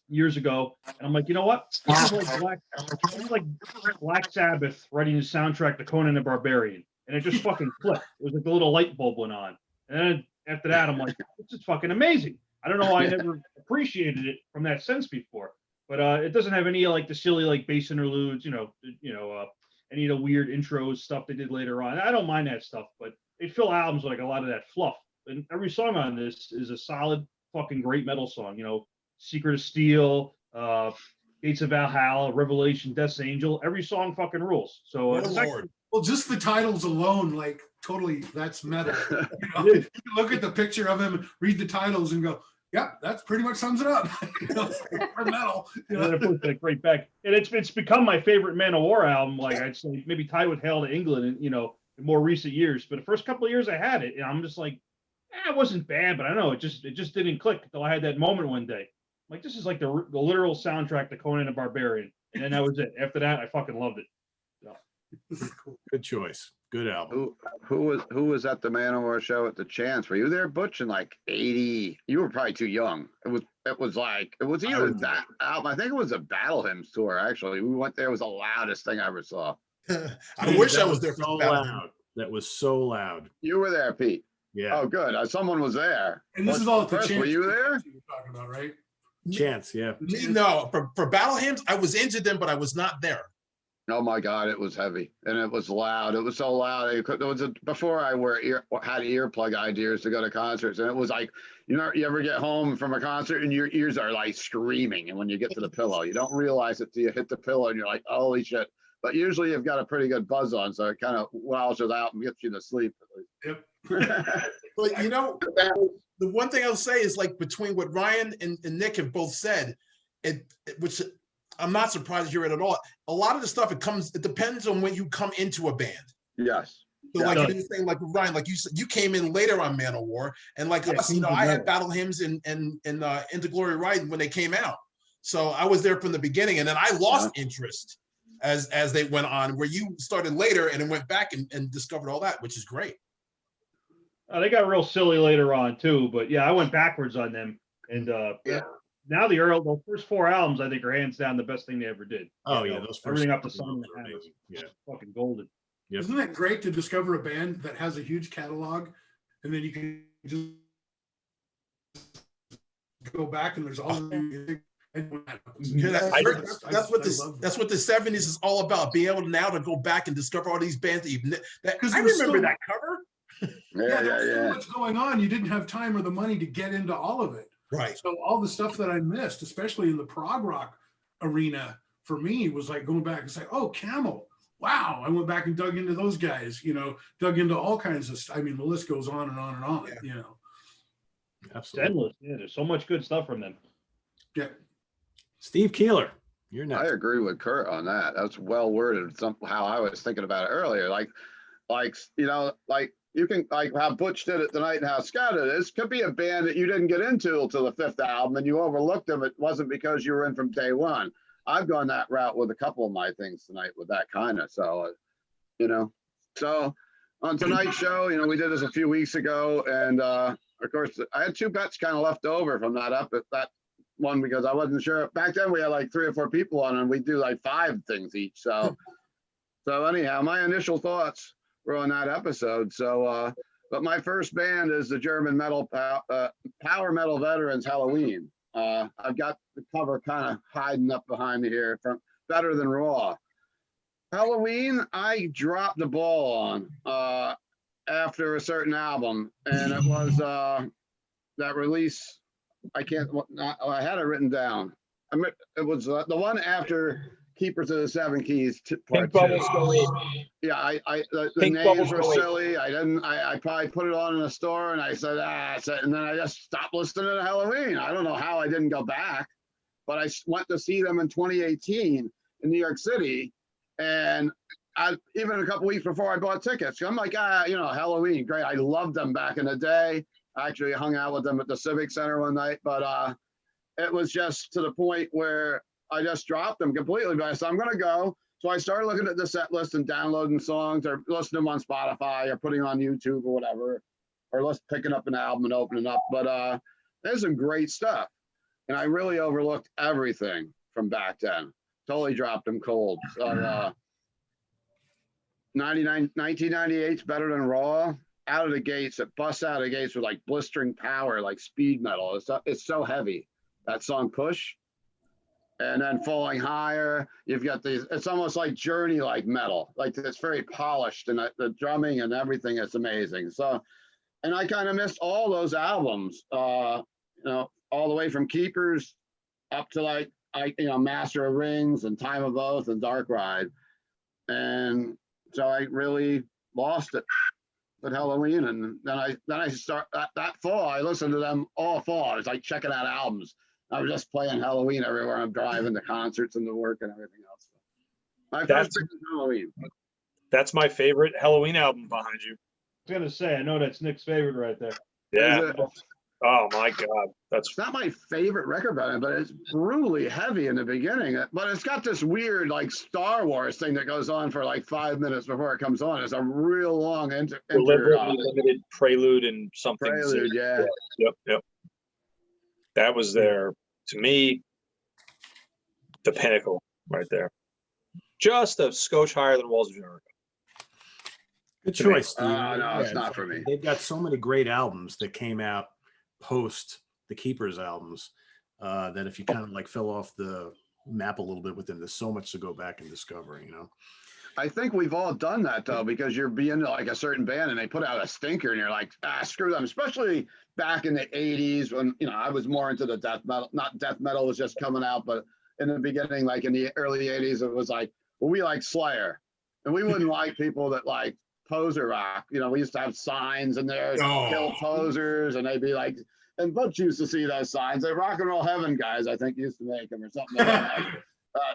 [SPEAKER 7] Years ago, and I'm like, you know what? This is like Black Sabbath writing the soundtrack to Conan the Barbarian, and it just fucking clicked. It was like the little light bulb went on, and then after that, I'm like, this is fucking amazing. I don't know why I never appreciated it from that sense before, but it doesn't have any like the silly like bass interludes, any of the weird intros stuff they did later on. I don't mind that stuff, but they fill albums with like a lot of that fluff, and every song on this is a solid fucking great metal song. You know. Secret of Steel, Gates of Valhalla, Revelation, Death's Angel. Every song fucking rules. So,
[SPEAKER 3] well, just the titles alone, like totally, that's metal. You can look at the picture of him, read the titles, and go, "Yep, that pretty much sums it up." For metal.
[SPEAKER 7] And then it puts that great back, and it's become my favorite Manowar album. Like I'd say, maybe tied with Hail to England, in more recent years. But the first couple of years I had it, and I'm just like, it wasn't bad, but I don't know, it just didn't click until I had that moment one day. Like this is like the literal soundtrack to Conan the Barbarian, and then that was it. After that, I fucking loved it.
[SPEAKER 1] So. Good choice. Good album.
[SPEAKER 9] Who was at the Manowar show at the Chance? Were you there, Butch? In like '80? You were probably too young. It was either that album. I think it was a Battle Hymns tour. Actually, we went there. It was the loudest thing I ever saw.
[SPEAKER 6] I wish I was there.
[SPEAKER 1] So loud. That was so loud.
[SPEAKER 9] You were there, Pete.
[SPEAKER 1] Yeah.
[SPEAKER 9] Oh, good. Someone was there.
[SPEAKER 3] And this is all at the Chance.
[SPEAKER 9] Were you there?
[SPEAKER 3] You're talking about, right?
[SPEAKER 1] Chance, yeah.
[SPEAKER 6] No, for Battle Hymns, I was into them, but I was not there.
[SPEAKER 9] Oh my God, it was heavy and it was loud. It was so loud. Before I had earplug ideas to go to concerts, and it was like, you ever get home from a concert and your ears are like screaming, and when you get to the pillow, you don't realize it till you hit the pillow and you're like, holy shit. But usually you've got a pretty good buzz on, so it kind of wows it out and gets you to sleep.
[SPEAKER 3] Yep.
[SPEAKER 6] But the one thing I'll say is like between what Ryan and Nick have both said, which I'm not surprised to hear it at all. A lot of the stuff it depends on when you come into a band.
[SPEAKER 9] Yes.
[SPEAKER 6] So like you were saying, like Ryan, like you said, you came in later on Manowar, and like us, I had Battle Hymns and Into Glory Ride when they came out. So I was there from the beginning, and then I lost interest as they went on. Where you started later and then went back and discovered all that, which is great.
[SPEAKER 7] They got real silly later on too, but yeah, I went backwards on them, and now the first 4 albums I think are hands down the best thing they ever did.
[SPEAKER 1] Oh yeah, those first
[SPEAKER 7] everything up to Sodom, fucking golden.
[SPEAKER 3] Yep. Isn't that great to discover a band that has a huge catalog, and then you can just go back and there's all the music.
[SPEAKER 6] That's what the 70s is all about. Being able now to go back and discover all these bands that I remember that cover.
[SPEAKER 3] There was so much going on. You didn't have time or the money to get into all of it.
[SPEAKER 6] Right.
[SPEAKER 3] So all the stuff that I missed, especially in the prog rock arena, for me was like going back and say, "Oh, Camel! Wow!" I went back and dug into those guys. Dug into all kinds of stuff. I mean, the list goes on and on and on.
[SPEAKER 1] Absolutely.
[SPEAKER 7] Endless. Yeah, there's so much good stuff from them.
[SPEAKER 3] Yeah.
[SPEAKER 1] Steve Keeler, you're
[SPEAKER 9] I
[SPEAKER 1] next.
[SPEAKER 9] agree with Kurdt on that. That's well worded. Somehow I was thinking about it earlier. Like you can like how Butch did it tonight and how Skow did it. This could be a band that you didn't get into till the 5th album and you overlooked them. It wasn't because you were in from day one. I've gone that route with a couple of my things tonight with that kind of. So, so on tonight's show, we did this a few weeks ago. And of course, I had 2 bets kind of left over from that one because I wasn't sure. Back then we had like 3 or 4 people on and we do like 5 things each. So anyhow, my initial thoughts were on that episode. So, but my first band is the German metal power metal veterans Helloween. I've got the cover kind of hiding up behind me here from Better Than Raw. Helloween, I dropped the ball on after a certain album, and it was that release. I had it written down. It was the one after Keepers of the Seven Keys.
[SPEAKER 2] Pink Bubbles Go In.
[SPEAKER 9] Yeah, the
[SPEAKER 2] Pink
[SPEAKER 9] names
[SPEAKER 2] Bubbles
[SPEAKER 9] were
[SPEAKER 2] Go In.
[SPEAKER 9] silly. I probably put it on in a store and I said, and then I just stopped listening to Helloween. I don't know how I didn't go back, but I went to see them in 2018 in New York City. And even a couple weeks before I bought tickets, I'm like, Helloween, great. I loved them back in the day. I actually hung out with them at the Civic Center one night, but it was just to the point where I just dropped them completely. But I said, I'm going to go. So I started looking at the set list and downloading songs or listening to them on Spotify or putting on YouTube or whatever, or just picking up an album and opening up. But there's some great stuff. And I really overlooked everything from back then. Totally dropped them cold. So 1998's Better Than Raw. Out of the gates, it busts out of the gates with like blistering power, like speed metal. It's so heavy. That song Push. And then Falling Higher, you've got these, it's almost like Journey like metal. Like it's very polished and the drumming and everything is amazing. So, and I kind of missed all those albums, all the way from Keepers up to Master of Rings and Time of Oath and Dark Ride. And so I really lost it with Helloween. And then I start that fall, I listened to them all fall. I was like checking out albums. I was just playing Helloween everywhere I'm driving to concerts and to work and everything else. My first pick is Helloween.
[SPEAKER 2] That's my favorite Helloween album behind you.
[SPEAKER 7] I was gonna say, I know that's Nick's favorite right there.
[SPEAKER 2] Yeah. Oh my God.
[SPEAKER 9] It's not my favorite record by them, but it's brutally heavy in the beginning. But it's got this weird like Star Wars thing that goes on for like 5 minutes before it comes on. It's a real long
[SPEAKER 2] deliberately limited prelude and something.
[SPEAKER 9] Prelude, yeah.
[SPEAKER 2] Yep. That was to me, the pinnacle right there. Just a scotch higher than Walls of Jericho.
[SPEAKER 1] Good choice, Steve.
[SPEAKER 9] No, it's not for me.
[SPEAKER 1] They've got so many great albums that came out post the Keepers albums that if you kind of like fell off the map a little bit with them, there's so much to go back and discover,
[SPEAKER 9] I think we've all done that though, because you're being like a certain band and they put out a stinker and you're like, screw them. Especially back in the 80s when, I was more into the death metal, not death metal was just coming out, but in the beginning, like in the early 80s, it was like, well, we like Slayer and we wouldn't like people that like poser rock. We used to have signs in there, kill posers, and they'd be like, and Butch used to see those signs. They Rock and Roll Heaven guys, I think, used to make them or something like that.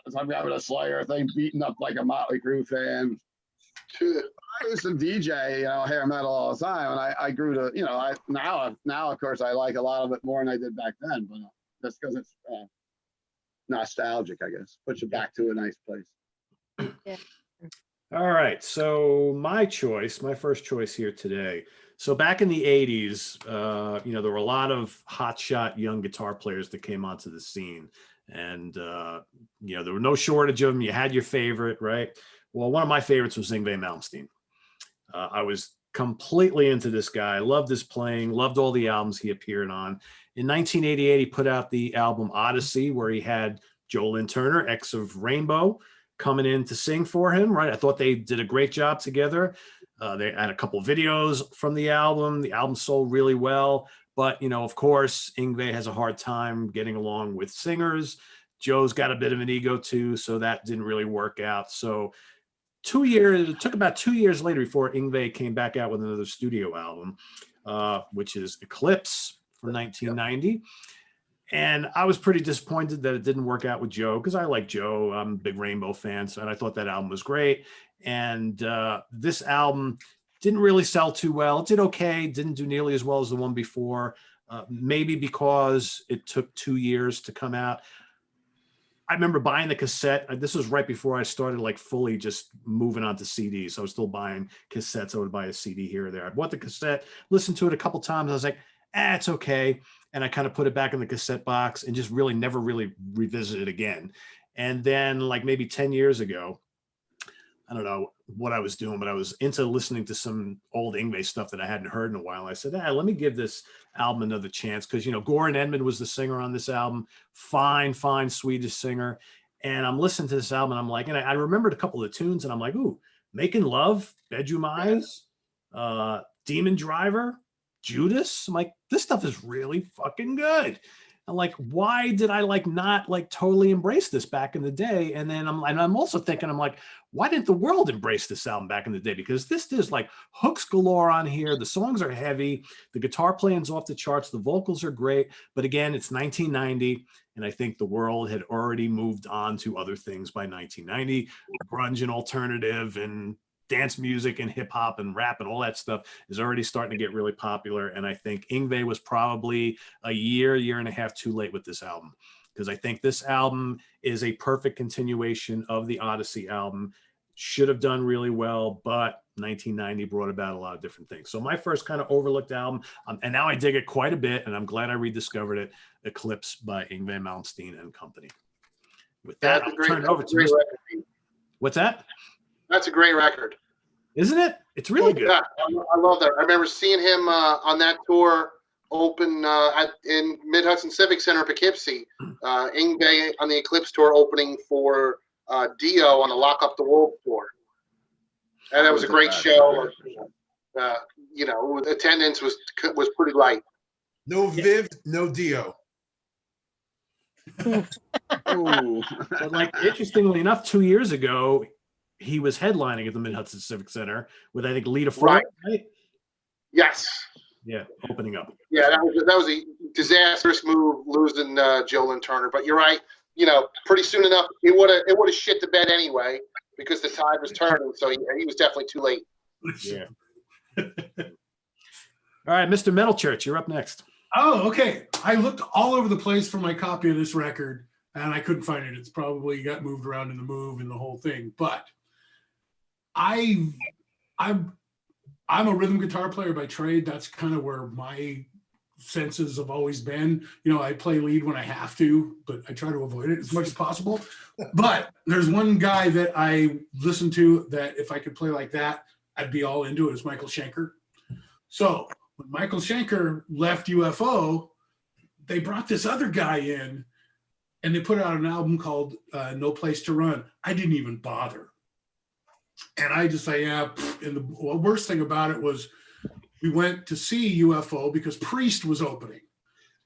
[SPEAKER 9] Something having a Slayer thing, beating up like a Motley Crue fan. I used to DJ, hair metal all the time, and I grew to, now of course I like a lot of it more than I did back then, but that's because it's nostalgic, I guess. Puts you back to a nice place.
[SPEAKER 4] Yeah.
[SPEAKER 1] All right. So my first choice here today. So back in the 80s, there were a lot of hotshot young guitar players that came onto the scene. And, there were no shortage of them. You had your favorite, right? Well, one of my favorites was Yngwie Malmsteen. I was completely into this guy. Loved his playing, loved all the albums he appeared on. In 1988, he put out the album Odyssey, where he had Joe Lynn Turner, ex of Rainbow, coming in to sing for him, right? I thought they did a great job together. They had a couple videos from the album. The album sold really well. But, of course, Yngwie has a hard time getting along with singers. Joe's got a bit of an ego too, so that didn't really work out. So it took about 2 years later before Yngwie came back out with another studio album, which is Eclipse from 1990. And I was pretty disappointed that it didn't work out with Joe, because I like Joe. I'm a big Rainbow fan, so, and I thought that album was great. And this album didn't really sell too well. It did okay, didn't do nearly as well as the one before, maybe because it took 2 years to come out. I remember buying the cassette. This was right before I started like fully just moving on to CDs. So I was still buying cassettes. I would buy a CD here or there. I bought the cassette, listened to it a couple times. I was like, it's okay. And I kind of put it back in the cassette box and just really never really revisited it again. And then like maybe 10 years ago, I don't know what I was doing, but I was into listening to some old Yngwie stuff that I hadn't heard in a while. I said, let me give this album another chance. Because, Goran Edman was the singer on this album. Fine Swedish singer. And I'm listening to this album and I'm like, and I remembered a couple of tunes and I'm like, ooh, Making Love, Bedroom Eyes, Demon Driver, Judas. I'm like, this stuff is really fucking good. I'm like, why did I not totally embrace this back in the day? And then I'm also thinking, I'm like, why didn't the world embrace this album back in the day? Because there's like hooks galore on here. The songs are heavy. The guitar playing's off the charts. The vocals are great. But again, it's 1990. And I think the world had already moved on to other things by 1990. Grunge and alternative and dance music and hip hop and rap and all that stuff is already starting to get really popular. And I think Yngwie was probably a year and a half too late with this album, because I think this album is a perfect continuation of the Odyssey album. Should have done really well, but 1990 brought about a lot of different things. So my first kind of overlooked album, and now I dig it quite a bit, and I'm glad I rediscovered it, Eclipse by Yngwie Malmsteen and Company. With that, I'll turn it over to Mr. What's that?
[SPEAKER 5] That's a great record.
[SPEAKER 1] Isn't it? It's really good.
[SPEAKER 5] Yeah, I love that. I remember seeing him on that tour open in Mid-Hudson Civic Center in Poughkeepsie. Yngwie on the Eclipse tour opening for Dio on the Lock Up the World tour. And that was a great show. Attendance was pretty light.
[SPEAKER 6] No Viv, no Dio.
[SPEAKER 1] But interestingly enough, 2 years ago, he was headlining at the Mid-Hudson Civic Center with, I think, Lita Ford, right?
[SPEAKER 5] Yes.
[SPEAKER 1] Yeah, opening up.
[SPEAKER 5] Yeah, that was a disastrous move, losing Joe Lynn Turner. But you're right. Pretty soon enough, it would have shit the bed anyway, because the tide was turning. So he was definitely too late.
[SPEAKER 1] Yeah. All right, Mr. Metal Church, you're up next.
[SPEAKER 3] Oh, okay. I looked all over the place for my copy of this record, and I couldn't find it. It's probably got moved around in the move and the whole thing. But I'm a rhythm guitar player by trade. That's kind of where my senses have always been. I play lead when I have to, but I try to avoid it as much as possible. But there's one guy that I listen to that if I could play like that, I'd be all into it. It's Michael Schenker. So when Michael Schenker left UFO, they brought this other guy in and they put out an album called No Place to Run. I didn't even bother. And I just say, yeah. And the worst thing about it was we went to see UFO because Priest was opening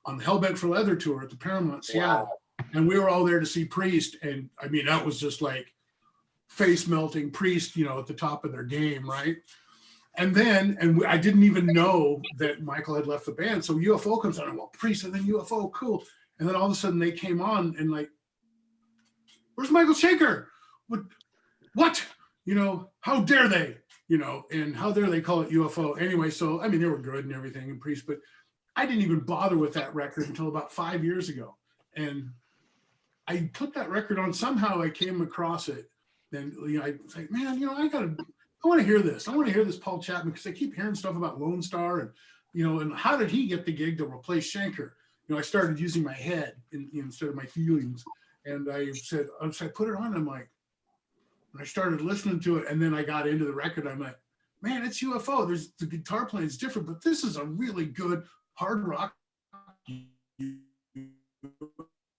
[SPEAKER 3] on the Hellbent for Leather tour at the Paramount Seattle. Wow. And we were all there to see Priest. And I mean, that was just like face melting. Priest, at the top of their game, right? And I didn't even know that Michael had left the band. So UFO comes on, and Priest, and then UFO, cool. And then all of a sudden they came on and where's Michael Schenker? What? How dare they? And how dare they call it UFO? Anyway, so, I mean, they were good and everything and Priest, but I didn't even bother with that record until about 5 years ago. And I put that record on, somehow I came across it. And, I was like, man, I want to hear this. I want to hear this Paul Chapman, because I keep hearing stuff about Lone Star and, and how did he get the gig to replace Schenker? I started using my head instead of my feelings. And I said, I put it on. I'm like, and I started listening to it. And then I got into the record. I'm like, man, it's UFO. There's the guitar playing is different, but this is a really good hard rock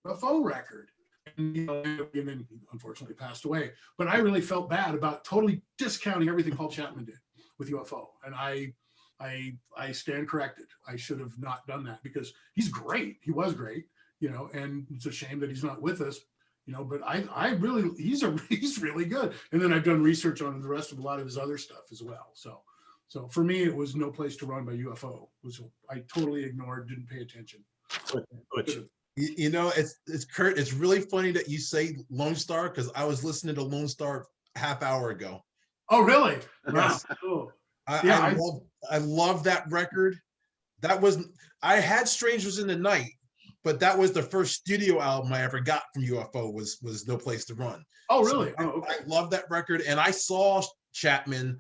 [SPEAKER 3] UFO record. And then he unfortunately passed away. But I really felt bad about totally discounting everything Paul Chapman did with UFO. And I stand corrected. I should have not done that, because he's great. He was great, and it's a shame that he's not with us, but I really, he's really good. And then I've done research on the rest of a lot of his other stuff as well. So for me, it was No Place to Run by UFO. I totally ignored, didn't pay attention.
[SPEAKER 6] You know, it's Kurdt. It's really funny that you say Lone Star because I was listening to Lone Star half hour ago.
[SPEAKER 3] Oh, really?
[SPEAKER 6] Yes.
[SPEAKER 3] Wow. Cool.
[SPEAKER 6] I love that record. I had Strangers in the Night, but that was the first studio album I ever got from UFO was No Place to Run.
[SPEAKER 3] Oh, really?
[SPEAKER 6] So I love that record. And I saw Chapman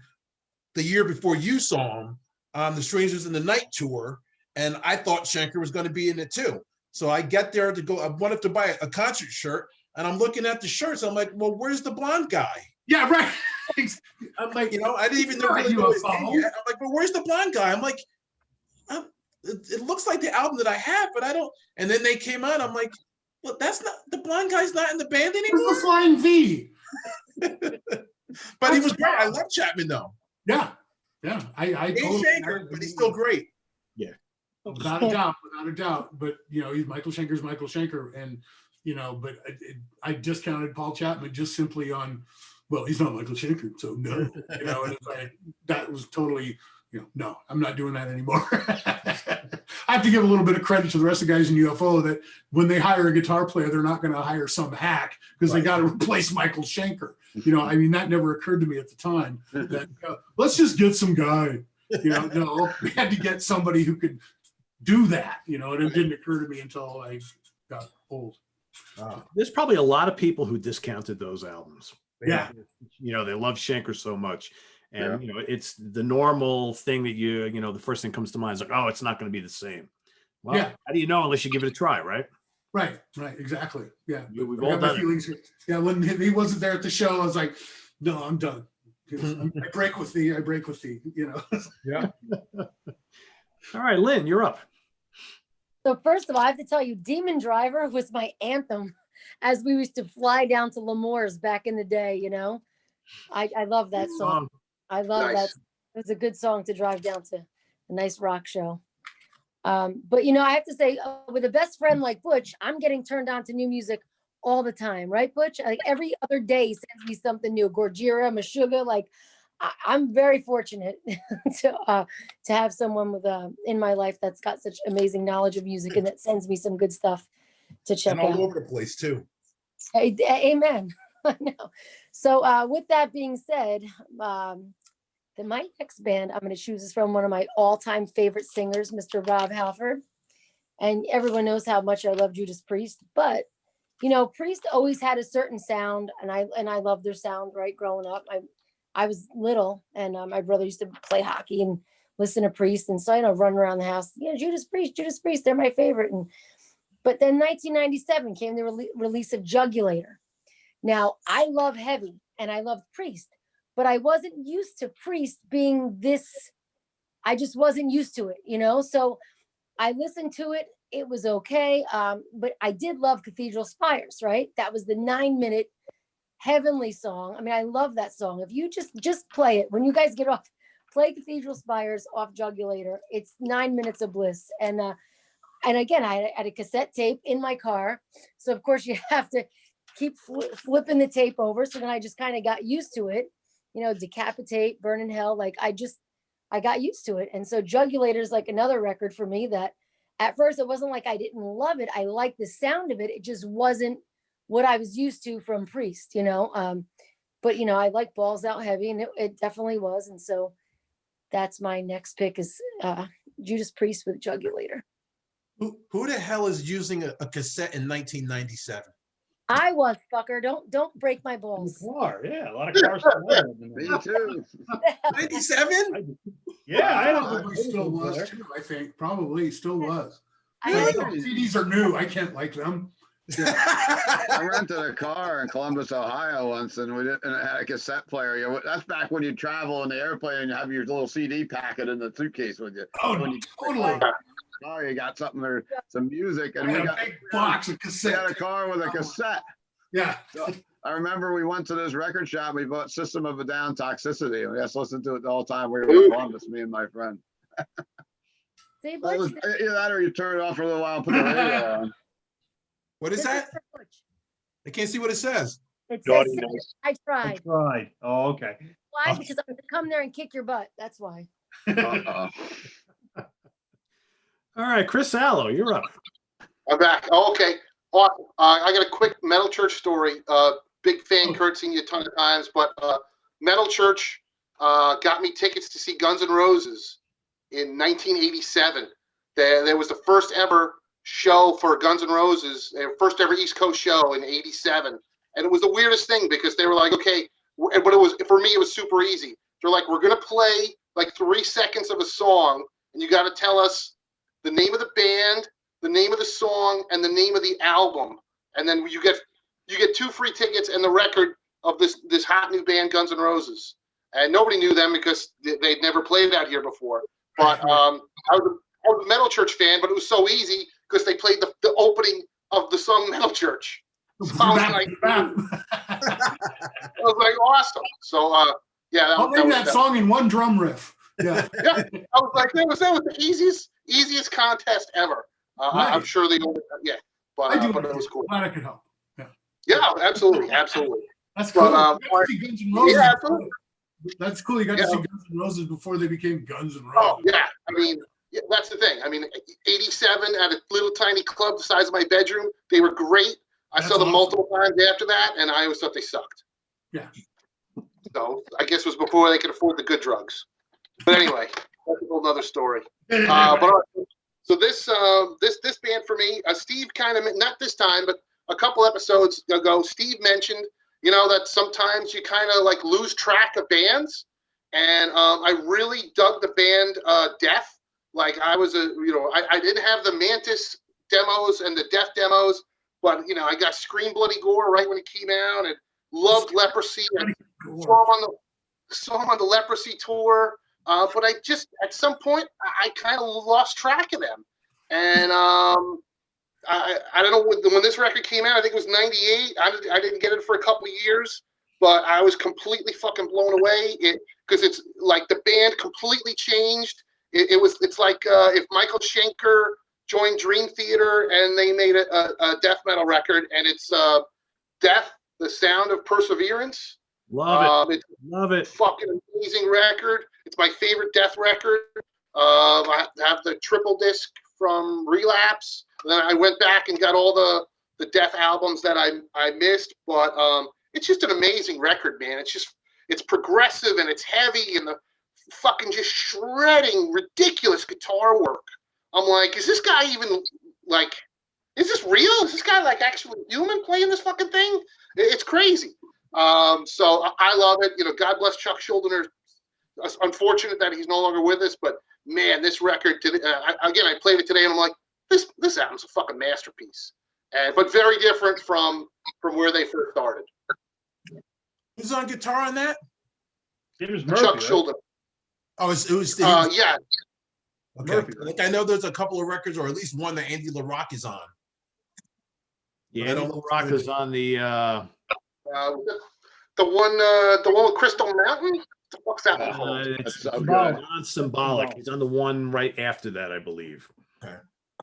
[SPEAKER 6] the year before you saw him on the Strangers in the Night tour. And I thought Schenker was going to be in it too. So I get there to go, I wanted to buy a concert shirt and I'm looking at the shirts. I'm like, well, where's the blonde guy?
[SPEAKER 3] Yeah, right. I'm like,
[SPEAKER 6] You know, I didn't even really know his name yet. I'm like, but where's the blonde guy? I'm like, it looks like the album that I have, but I don't. And then they came out. I'm like, well, that's not, the blonde guy's not in the band anymore.
[SPEAKER 3] Where's the Flying V?
[SPEAKER 6] But he was great. I love Chapman though.
[SPEAKER 3] Yeah. I
[SPEAKER 6] He's
[SPEAKER 3] totally,
[SPEAKER 6] Schenker, but he's still great.
[SPEAKER 1] Yeah.
[SPEAKER 3] Without a doubt. But he's Michael Schenker's Michael Schenker, and but I discounted Paul Chapman just simply on, well, he's not Michael Schenker, so no, and it's like that was totally, no, I'm not doing that anymore. I have to give a little bit of credit to the rest of the guys in UFO that when they hire a guitar player, they're not going to hire some hack because they got to replace Michael Schenker. I mean, that never occurred to me at the time that let's just get some guy. No, we had to get somebody who could do that. And it didn't occur to me until I got old.
[SPEAKER 1] There's probably a lot of people who discounted those albums.
[SPEAKER 3] Yeah.
[SPEAKER 1] They love Schenker so much. And, it's the normal thing that the first thing comes to mind is like, oh, it's not going to be the same. Well, how do you know unless you give it a try, right?
[SPEAKER 3] Right, exactly. Yeah.
[SPEAKER 1] We've all done it.
[SPEAKER 3] Yeah, when he wasn't there at the show, I was like, no, I'm done. I break with thee.
[SPEAKER 1] Yeah. All right, Lynn, you're up.
[SPEAKER 4] So first of all, I have to tell you, Demon Driver was my anthem as we used to fly down to L'Amour's back in the day, I love that song. I love that. It was a good song to drive down to, a nice rock show. But I have to say, with a best friend like Butch, I'm getting turned on to new music all the time, right, Butch? Like every other day he sends me something new. Gojira, Meshuggah, like I'm very fortunate to have someone with in my life that's got such amazing knowledge of music and that sends me some good stuff to check out.
[SPEAKER 6] And all over the place too.
[SPEAKER 4] Amen. I know. So with that being said, my next band I'm going to choose is from one of my all-time favorite singers, Mr. Rob Halford. And everyone knows how much I love Judas Priest, but Priest always had a certain sound, and I loved their sound. Right, growing up, I was little, and my brother used to play hockey and listen to Priest, and so run around the house. Judas Priest, they're my favorite. But then 1997 came the release of Jugulator. Now I love heavy, and I love Priest, but I wasn't used to Priest being this. I just wasn't used to it, So I listened to it. It was okay. But I did love Cathedral Spires, right? That was the 9-minute heavenly song. I mean, I love that song. If you just play it, when you guys get off, play Cathedral Spires off Jugulator. It's 9 minutes of bliss. And again, I had a cassette tape in my car. So of course you have to keep flipping the tape over. So then I just kind of got used to it, Decapitate, Burn in Hell. Like I got used to it. And so Jugulator is like another record for me that at first it wasn't like I didn't love it. I liked the sound of it. It just wasn't what I was used to from Priest, but I like Balls Out Heavy, and it definitely was. And so that's my next pick is Judas Priest with Jugulator.
[SPEAKER 6] Who the hell is using a cassette in 1997?
[SPEAKER 4] I was, fucker. Don't break my balls.
[SPEAKER 7] Car, yeah, a lot of cars.
[SPEAKER 9] Me too.
[SPEAKER 6] 97?
[SPEAKER 7] Yeah, I
[SPEAKER 3] Probably still was too. I think probably still was.
[SPEAKER 4] I
[SPEAKER 3] CDs are new. I can't like them. Yeah.
[SPEAKER 9] I rented a car in Columbus, Ohio once, and it had a cassette player. That's back when you travel in the airplane and you have your little CD packet in the suitcase with you.
[SPEAKER 3] Oh,
[SPEAKER 9] when you
[SPEAKER 3] totally.
[SPEAKER 9] Oh, you got something there, some music, and
[SPEAKER 3] I
[SPEAKER 9] we
[SPEAKER 3] had
[SPEAKER 9] got
[SPEAKER 3] a big box of
[SPEAKER 9] we
[SPEAKER 3] cassette.
[SPEAKER 9] had a car with a cassette.
[SPEAKER 3] Yeah.
[SPEAKER 9] So I remember we went to this record shop. We bought System of a Down, Toxicity, and we just listened to it the whole time we were in Columbus, me and my friend.
[SPEAKER 4] See,
[SPEAKER 9] That was, either that or you turn it off for a little while and put the radio on.
[SPEAKER 6] What is that? I can't see what it says.
[SPEAKER 4] It says, I tried.
[SPEAKER 7] Oh, okay.
[SPEAKER 4] Why? Because I'm going to come there and kick your butt. That's why.
[SPEAKER 9] Uh-oh.
[SPEAKER 1] All right, Chris Allo, you're up.
[SPEAKER 5] I'm back. Oh, okay. Awesome. I got a quick Metal Church story. Big fan, Kurt, seen you a ton of times, but Metal Church got me tickets to see Guns N' Roses in 1987. There was the first ever show for Guns N' Roses, their first ever East Coast show in '87, and it was the weirdest thing because they were like, okay, but it was, for me, it was super easy. They're like, we're gonna play like 3 seconds of a song, and you got to tell us the name of the band, the name of the song, and the name of the album, and then you get 2 free tickets and the record of this hot new band, Guns N' Roses. And nobody knew them because they'd never played out here before. But I was a Metal Church fan, but it was so easy because they played the opening of the song Metal Church. So I was like, awesome. So yeah,
[SPEAKER 3] I'll name that song in one drum riff. Yeah.
[SPEAKER 5] Yeah. I was like, that was the easiest contest ever.
[SPEAKER 3] Nice.
[SPEAKER 5] I'm sure they but it was cool.
[SPEAKER 3] Glad I could help.
[SPEAKER 5] Yeah, absolutely.
[SPEAKER 3] That's cool.
[SPEAKER 5] But,
[SPEAKER 3] you got to see Guns N' Roses.
[SPEAKER 5] Yeah, absolutely.
[SPEAKER 3] That's cool. You got to see Guns N' Roses before they became Guns N' Roses.
[SPEAKER 5] Oh, yeah. I mean, that's the thing. I mean, 87 at a little tiny club the size of my bedroom. They were great. I saw them multiple times after that, and I always thought they sucked.
[SPEAKER 3] Yeah.
[SPEAKER 5] So I guess it was before they could afford the good drugs. But anyway, that's a whole other story. So this band for me, Steve kind of, not this time, but a couple episodes ago, Steve mentioned, that sometimes you kind of like lose track of bands. And I really dug the band Death. Like I was I didn't have the Mantis demos and the Death demos, but I got Scream Bloody Gore right when it came out and loved Leprosy. And saw them on the Leprosy tour. But I just, at some point, I kind of lost track of them. And I don't know, when this record came out, I think it was 98. I didn't get it for a couple of years, but I was completely fucking blown away because it's like the band completely changed. It's like if Michael Schenker joined Dream Theater and they made a death metal record, and it's Death, the Sound of Perseverance.
[SPEAKER 1] Love it.
[SPEAKER 5] It's
[SPEAKER 1] Love it.
[SPEAKER 5] Fucking amazing record. It's my favorite Death record. I have the triple disc from Relapse. And then I went back and got all the Death albums that I missed. But it's just an amazing record, man. It's progressive and it's heavy and the fucking just shredding, ridiculous guitar work. I'm like, is this guy even like, is this real? Is this guy like actually human playing this fucking thing? It's crazy. So I love it. God bless Chuck Schuldiner. Unfortunate that he's no longer with us, but man, this record I played it today and I'm like, this album's a fucking masterpiece. But very different from where they first started.
[SPEAKER 6] Who's on guitar on that?
[SPEAKER 7] It was Murphy,
[SPEAKER 5] Chuck
[SPEAKER 7] right?
[SPEAKER 5] Schuldiner.
[SPEAKER 6] Oh, it was
[SPEAKER 5] Yeah.
[SPEAKER 6] Okay.
[SPEAKER 7] Murphy,
[SPEAKER 6] Like I know there's a couple of records, or at least one that Andy LaRocque is on.
[SPEAKER 1] Yeah,
[SPEAKER 6] I don't
[SPEAKER 1] Andy
[SPEAKER 6] know
[SPEAKER 1] LaRocque is on the
[SPEAKER 5] The one with Crystal Mountain. What the fuck's that one called?
[SPEAKER 1] it's
[SPEAKER 9] so good.
[SPEAKER 1] not Symbolic. He's on the one right after that, I believe.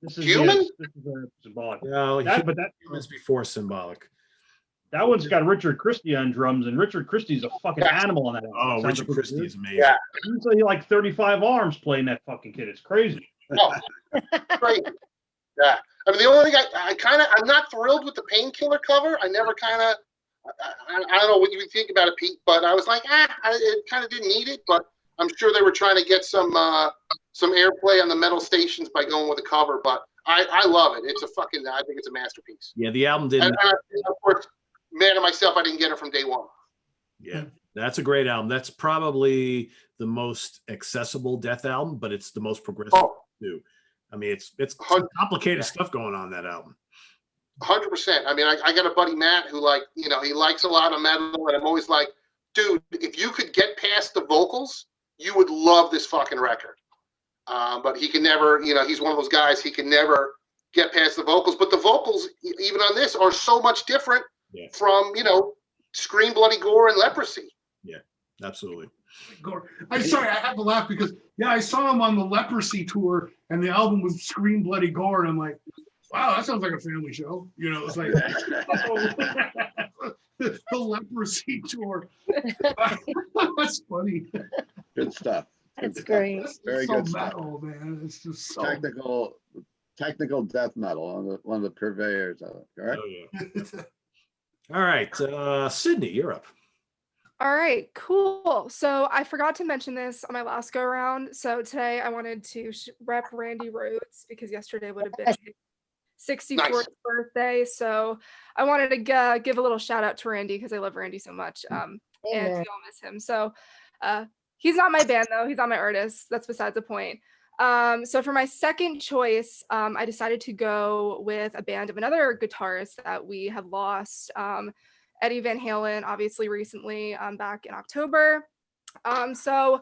[SPEAKER 7] This is
[SPEAKER 5] Human?
[SPEAKER 7] This is Symbolic.
[SPEAKER 1] No,
[SPEAKER 7] But
[SPEAKER 1] Humans before Symbolic.
[SPEAKER 7] that one's got Richard Christie on drums, and Richard Christie's a fucking animal on that album.
[SPEAKER 1] Oh,
[SPEAKER 7] Sounds
[SPEAKER 1] Richard
[SPEAKER 7] like-
[SPEAKER 1] Christie is amazing.
[SPEAKER 5] Yeah.
[SPEAKER 7] He's like 35 arms playing that fucking kid. It's crazy.
[SPEAKER 5] Oh, great. Yeah. I mean, the only thing I'm not thrilled with the Painkiller cover. I never I don't know what you would think about it, Pete, but I was like, it kind of didn't need it, but I'm sure they were trying to get some airplay on the metal stations by going with the cover, but I love it. It's I think it's a masterpiece.
[SPEAKER 1] Yeah, the album didn't.
[SPEAKER 5] And of course, man of myself, I didn't get it from day one.
[SPEAKER 1] Yeah, that's a great album. That's probably the most accessible Death album, but it's the most progressive too. I mean, it's some complicated stuff going on that album.
[SPEAKER 5] 100%. I mean, I got a buddy, Matt, who he likes a lot of metal, and I'm always like, dude, if you could get past the vocals, you would love this fucking record. But he can never, he's one of those guys, he can never get past the vocals. But the vocals, even on this, are so much different from, Scream Bloody Gore and Leprosy.
[SPEAKER 1] Yeah, absolutely.
[SPEAKER 3] Gore. I'm sorry, I had to laugh because I saw him on the Leprosy tour, and the album was Scream Bloody Gore, and I'm like, wow, that sounds like a family show. It's like the Leprosy tour. That's funny.
[SPEAKER 9] Good stuff.
[SPEAKER 4] That's great.
[SPEAKER 9] Very
[SPEAKER 3] so
[SPEAKER 9] good stuff.
[SPEAKER 3] metal, man. It's just so
[SPEAKER 9] Technical technical death metal, one of the purveyors of it, correct?
[SPEAKER 1] Oh, yeah. All right, Sydney, you're up.
[SPEAKER 8] All right, cool. So I forgot to mention this on my last go around. So today I wanted to rep Randy Rhoads because yesterday would have been his 64th
[SPEAKER 5] Nice.
[SPEAKER 8] birthday. So I wanted to give a little shout out to Randy because I love Randy so much. And we
[SPEAKER 4] Amen.
[SPEAKER 8] all miss him. So he's not my band though. He's not my artist. That's besides the point. So for my second choice, I decided to go with a band of another guitarist that we had lost. Eddie Van Halen, obviously recently, back in October. So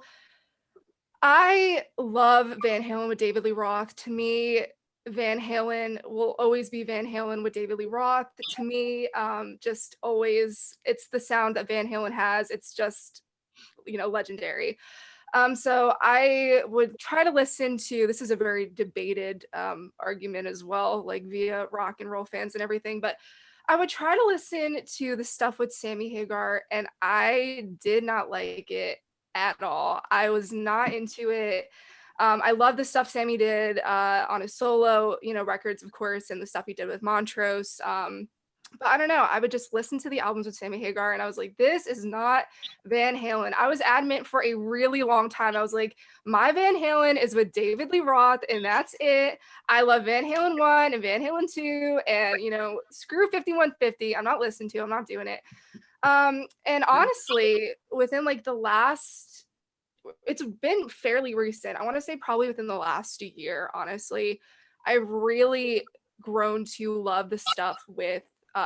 [SPEAKER 8] I love Van Halen with David Lee Roth. To me, Van Halen will always be Van Halen with David Lee Roth. To me, just always, it's the sound that Van Halen has. It's just, legendary. So I would try to listen to, this is a very debated argument as well, like via rock and roll fans and everything, but I would try to listen to the stuff with Sammy Hagar, and I did not like it at all. I was not into it. I love the stuff Sammy did on his solo, records, of course, and the stuff he did with Montrose. But I don't know. I would just listen to the albums with Sammy Hagar, and I was like, this is not Van Halen. I was adamant for a really long time. I was like, my Van Halen is with David Lee Roth, and that's it. I love Van Halen 1 and Van Halen 2, and, screw 5150. I'm not listening to it. I'm not doing it. And honestly, within like it's been fairly recent. I want to say probably within the last year, honestly, I've really grown to love the stuff with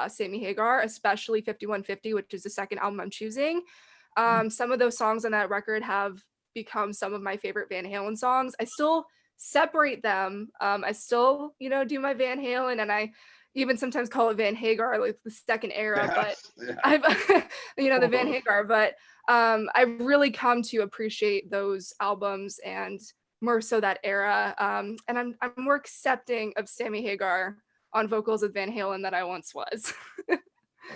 [SPEAKER 8] Sammy Hagar, especially 5150, which is the second album I'm choosing. Some of those songs on that record have become some of my favorite Van Halen songs. I still separate them. I still, do my Van Halen, and I even sometimes call it Van Hagar, like the second era, but I've, the Van Hagar, but I've really come to appreciate those albums and more so that era. And I'm more accepting of Sammy Hagar on vocals with Van Halen than I once was.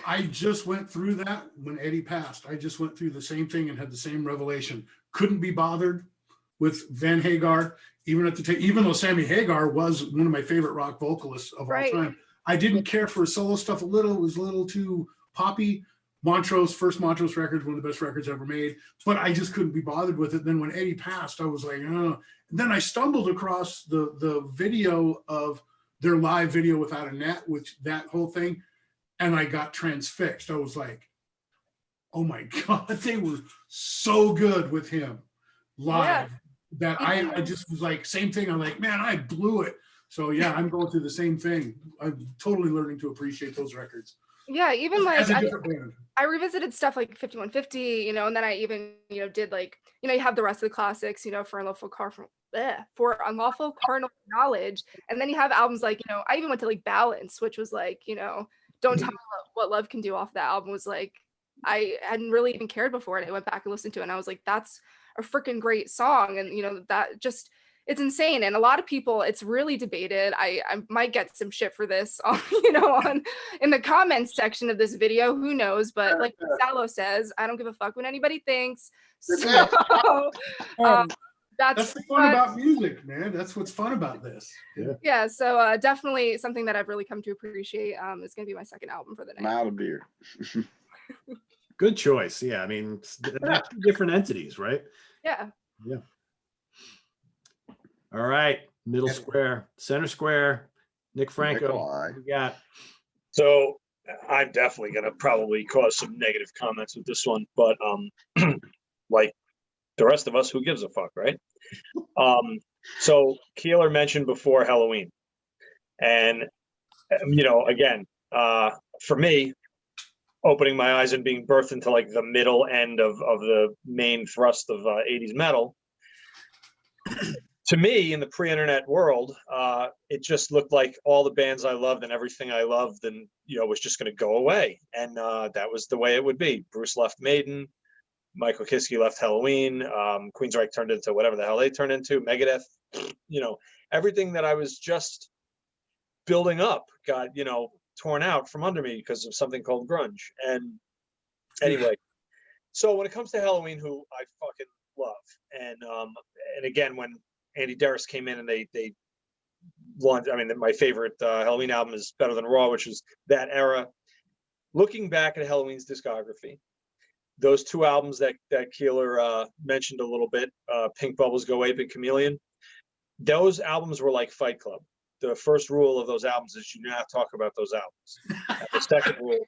[SPEAKER 3] I just went through that when Eddie passed. I just went through the same thing and had the same revelation. Couldn't be bothered with Van Hagar, even though Sammy Hagar was one of my favorite rock vocalists of all time. I didn't care for solo stuff a little. It was a little too poppy. First Montrose record, one of the best records ever made, but I just couldn't be bothered with it. Then when Eddie passed, I was like, oh. And then I stumbled across the video of their live video Without a Net, which that whole thing, and I got transfixed. I was like, oh my God, they were so good with him live that I just was like, same thing. I'm like, man, I blew it. So yeah, I'm going through the same thing. I'm totally learning to appreciate those records.
[SPEAKER 8] Yeah, even like
[SPEAKER 3] as a different band.
[SPEAKER 8] I revisited stuff like 5150, and then I even, did like, you have the rest of the classics, for Unlawful Carnal Knowledge. And then you have albums like, I even went to like Balance, which was like, Don't Tell Me What Love Can Do off that album was like, I hadn't really even cared before. And I went back and listened to it, and I was like, that's a freaking great song. And, that just, it's insane. And a lot of people, it's really debated. I might get some shit for this, in the comments section of this video, who knows? But like Salo says, I don't give a fuck what anybody thinks. So,
[SPEAKER 3] that's the fun about music, man. That's what's fun about this.
[SPEAKER 8] Yeah. So definitely something that I've really come to appreciate. Is going to be my second album for the night.
[SPEAKER 9] I'm out of beer.
[SPEAKER 1] Good choice. Yeah. I mean, they're two different entities, right?
[SPEAKER 8] Yeah.
[SPEAKER 1] Yeah. All right, middle square, center square, Nick Franco. We got.
[SPEAKER 2] So I'm definitely gonna probably cause some negative comments with this one, but like the rest of us, who gives a fuck, right? So Keeler mentioned before Helloween, and again, for me, opening my eyes and being birthed into like the middle end of the main thrust of 80s metal. To me, in the pre-internet world, it just looked like all the bands I loved and everything I loved and, was just going to go away. And that was the way it would be. Bruce left Maiden. Michael Kiske left Helloween. Queensryche turned into whatever the hell they turned into. Megadeth. Everything that I was just building up got, torn out from under me because of something called grunge. And anyway, so when it comes to Helloween, who I fucking love, and again, when Andy Deris came in and they launch. I mean, my favorite Helloween album is Better Than Raw, which is that era. Looking back at Helloween's discography, those two albums that Keeler mentioned a little bit, Pink Bubbles Go Ape and Chameleon, those albums were like Fight Club. The first rule of those albums is you do not talk about those albums. And the second rule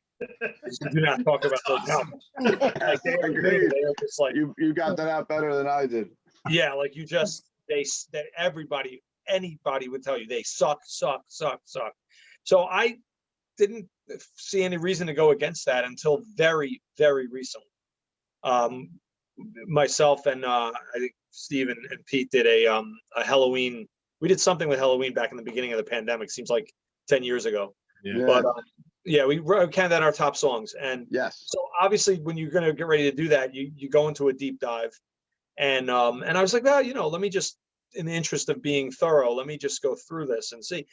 [SPEAKER 2] is you do not talk about those albums. Like they are just like
[SPEAKER 9] You got that out better than I did.
[SPEAKER 2] yeah, like you just that anybody would tell you they suck. So I didn't see any reason to go against that until very, very recently. Myself and I think Steve and Pete did a Helloween. We did something with Helloween back in the beginning of the pandemic. Seems like 10 years ago.
[SPEAKER 1] Yeah.
[SPEAKER 2] But yeah, we counted that our top songs. And
[SPEAKER 9] Yes.
[SPEAKER 2] so obviously when you're going to get ready to do that, you go into a deep dive. And I was like, well, let me just, in the interest of being thorough, let me just go through this and see.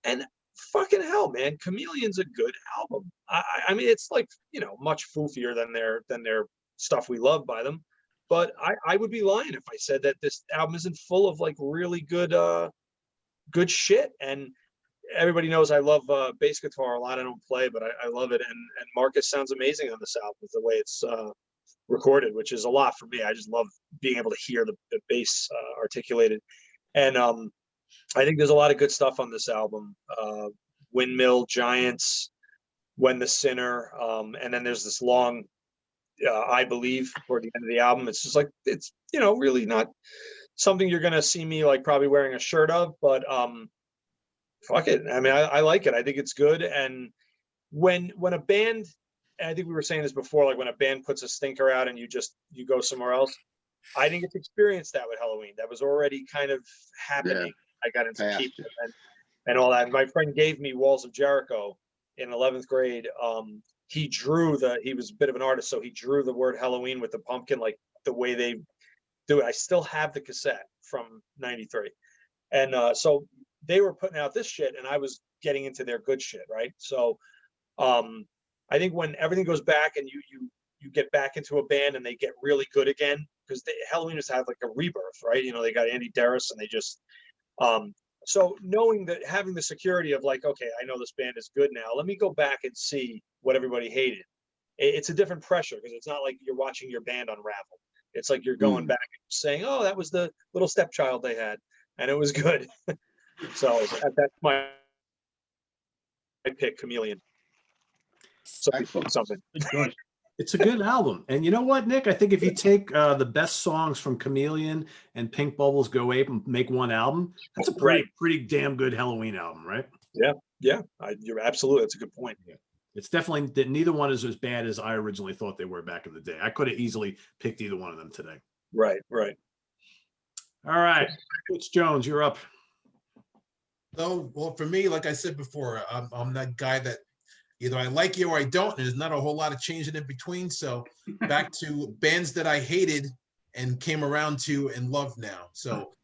[SPEAKER 2] And fucking hell, man, Chameleon's a good album. I mean, it's like, much foofier than their stuff we love by them. But I would be lying if I said that this album isn't full of like really good shit. And everybody knows I love bass guitar a lot. I don't play, but I love it. And Marcus sounds amazing on this album, the way it's recorded, which is a lot for me. I just love being able to hear the bass articulated. And I think there's a lot of good stuff on this album. Windmill, Giants, When the Sinner, and then there's this long I Believe toward the end of the album. It's just like, it's really not something you're gonna see me like probably wearing a shirt of, but fuck it. I mean, I like it. I think it's good. And when a band, and I think we were saying this before, like when a band puts a stinker out and you go somewhere else, I didn't get to experience that with Helloween. That was already kind of happening. Yeah. I got into Keeper and all that. And my friend gave me Walls of Jericho in 11th grade. He was a bit of an artist, so he drew the word Helloween with the pumpkin, like the way they do it. I still have the cassette from '93. And so they were putting out this shit and I was getting into their good shit, right? So I think when everything goes back and you get back into a band and they get really good again, because Helloween just had like a rebirth, right? They got Andy Darris and they just so knowing that, having the security of like, okay, I know this band is good now, let me go back and see what everybody hated. It's a different pressure because it's not like you're watching your band unravel. It's like you're going back and saying, oh, that was the little stepchild they had and it was good. So that's my pick, Chameleon. So something.
[SPEAKER 1] It's a good album. And you know what, Nick? I think if you take the best songs from Chameleon and Pink Bubbles Go Ape and make one album, that's a pretty damn good Helloween album, right?
[SPEAKER 2] Yeah. You're absolutely. That's a good point.
[SPEAKER 1] Yeah. It's definitely that neither one is as bad as I originally thought they were back in the day. I could have easily picked either one of them today.
[SPEAKER 2] Right.
[SPEAKER 1] All right. Butch Jones, you're up.
[SPEAKER 6] Oh, well, for me, like I said before, I'm that guy that either I like you or I don't, and there's not a whole lot of changing in between. So back to bands that I hated and came around to and love now. So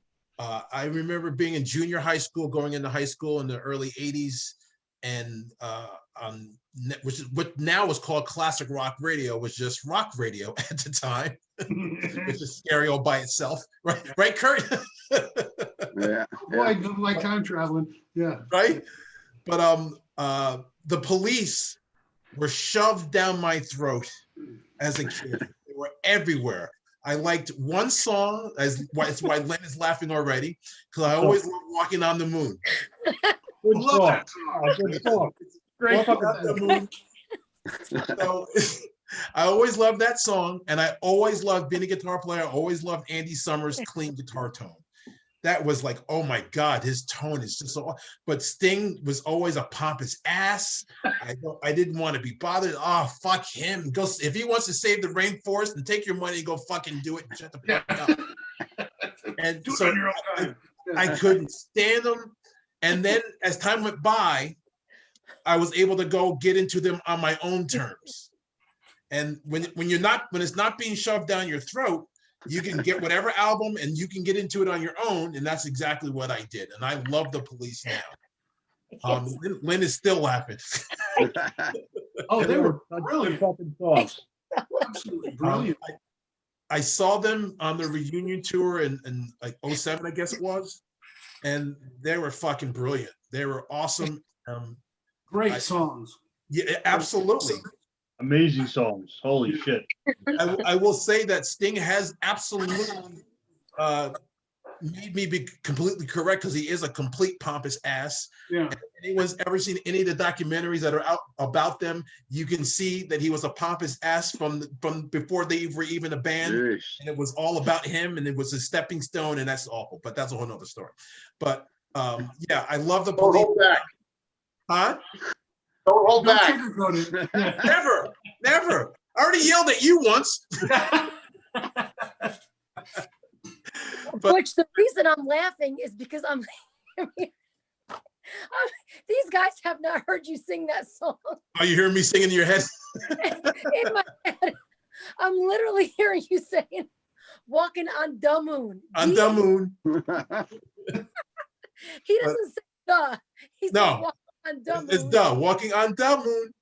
[SPEAKER 6] I remember being in junior high school, going into high school in the early 80s, and which is what now is called classic rock radio, was just rock radio at the time, which is stereo by itself, right, Kurdt?
[SPEAKER 9] Yeah.
[SPEAKER 3] Boy, I don't like time traveling. Yeah.
[SPEAKER 6] Right. But the Police were shoved down my throat as a kid. They were everywhere. I liked one song, that's why Lynn is laughing already, because I always loved Walking on the Moon.
[SPEAKER 7] Good song. Great fucking
[SPEAKER 6] So, I always loved that song, and I always loved being a guitar player. I always loved Andy Summers' clean guitar tone. That was like, oh my God, his tone is just so. But Sting was always a pompous ass. I didn't want to be bothered. Oh, fuck him. Go if he wants to save the rainforest and take your money and go fucking do it and shut the fuck up. And so I couldn't stand them. And then as time went by, I was able to go get into them on my own terms. And when it's not being shoved down your throat, you can get whatever album and you can get into it on your own. And that's exactly what I did. And I love the Police now. Lynn is still laughing.
[SPEAKER 3] Oh, they were brilliant.
[SPEAKER 7] fucking songs.
[SPEAKER 3] Absolutely brilliant.
[SPEAKER 6] I saw them on the reunion tour in like 07, I guess it was. and they were fucking brilliant. They were awesome.
[SPEAKER 3] Great songs.
[SPEAKER 6] Yeah, absolutely.
[SPEAKER 7] Amazing songs. Holy shit.
[SPEAKER 6] I will say that Sting has absolutely made me be completely correct, because he is a complete pompous ass.
[SPEAKER 3] Yeah.
[SPEAKER 6] If anyone's ever seen any of the documentaries that are out about them, you can see that he was a pompous ass from before they were even a band.
[SPEAKER 9] Jeez.
[SPEAKER 6] And it was all about him, and it was a stepping stone, and that's awful, but that's a whole nother story. But yeah, I love the
[SPEAKER 5] Don't
[SPEAKER 6] Police.
[SPEAKER 5] hold back.
[SPEAKER 6] Huh?
[SPEAKER 5] Don't hold
[SPEAKER 3] Don't
[SPEAKER 5] back.
[SPEAKER 3] sugarcoat it.
[SPEAKER 6] Never. I already yelled at you once.
[SPEAKER 4] Which the reason I'm laughing is because these guys have not heard you sing that song.
[SPEAKER 6] Are you hearing me singing in your head?
[SPEAKER 4] In my head, I'm literally hearing you saying, "Walking on the moon."
[SPEAKER 6] On the moon.
[SPEAKER 4] He doesn't say "the." He says,
[SPEAKER 6] No.
[SPEAKER 4] "Walking on the moon."
[SPEAKER 6] It's the walking on the moon.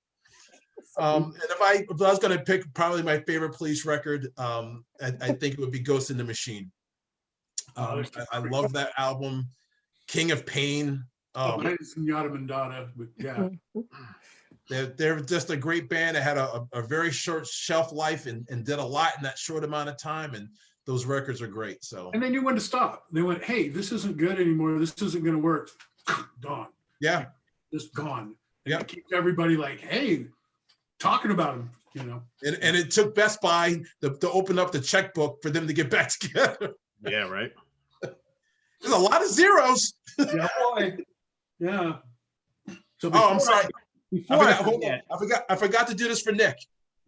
[SPEAKER 6] And if I was going to pick probably my favorite Police record, I think it would be Ghost in the Machine. I love that album. King of Pain.
[SPEAKER 3] Yada Mandata, but yeah.
[SPEAKER 6] They're just a great band. They had a very short shelf life and did a lot in that short amount of time. And those records are great. So.
[SPEAKER 3] And they knew when to stop. They went, hey, this isn't good anymore. This isn't going to work. Gone.
[SPEAKER 6] Yeah.
[SPEAKER 3] Just gone. And
[SPEAKER 6] Yeah.
[SPEAKER 3] it keeps everybody like, hey, talking about them, you know.
[SPEAKER 6] And it took Best Buy to open up the checkbook for them to get back together.
[SPEAKER 1] Yeah, right.
[SPEAKER 6] There's a lot of zeros.
[SPEAKER 3] Yeah, boy. Yeah. So
[SPEAKER 6] I'm sorry.
[SPEAKER 1] Hold on.
[SPEAKER 6] I forgot to do this for Nick.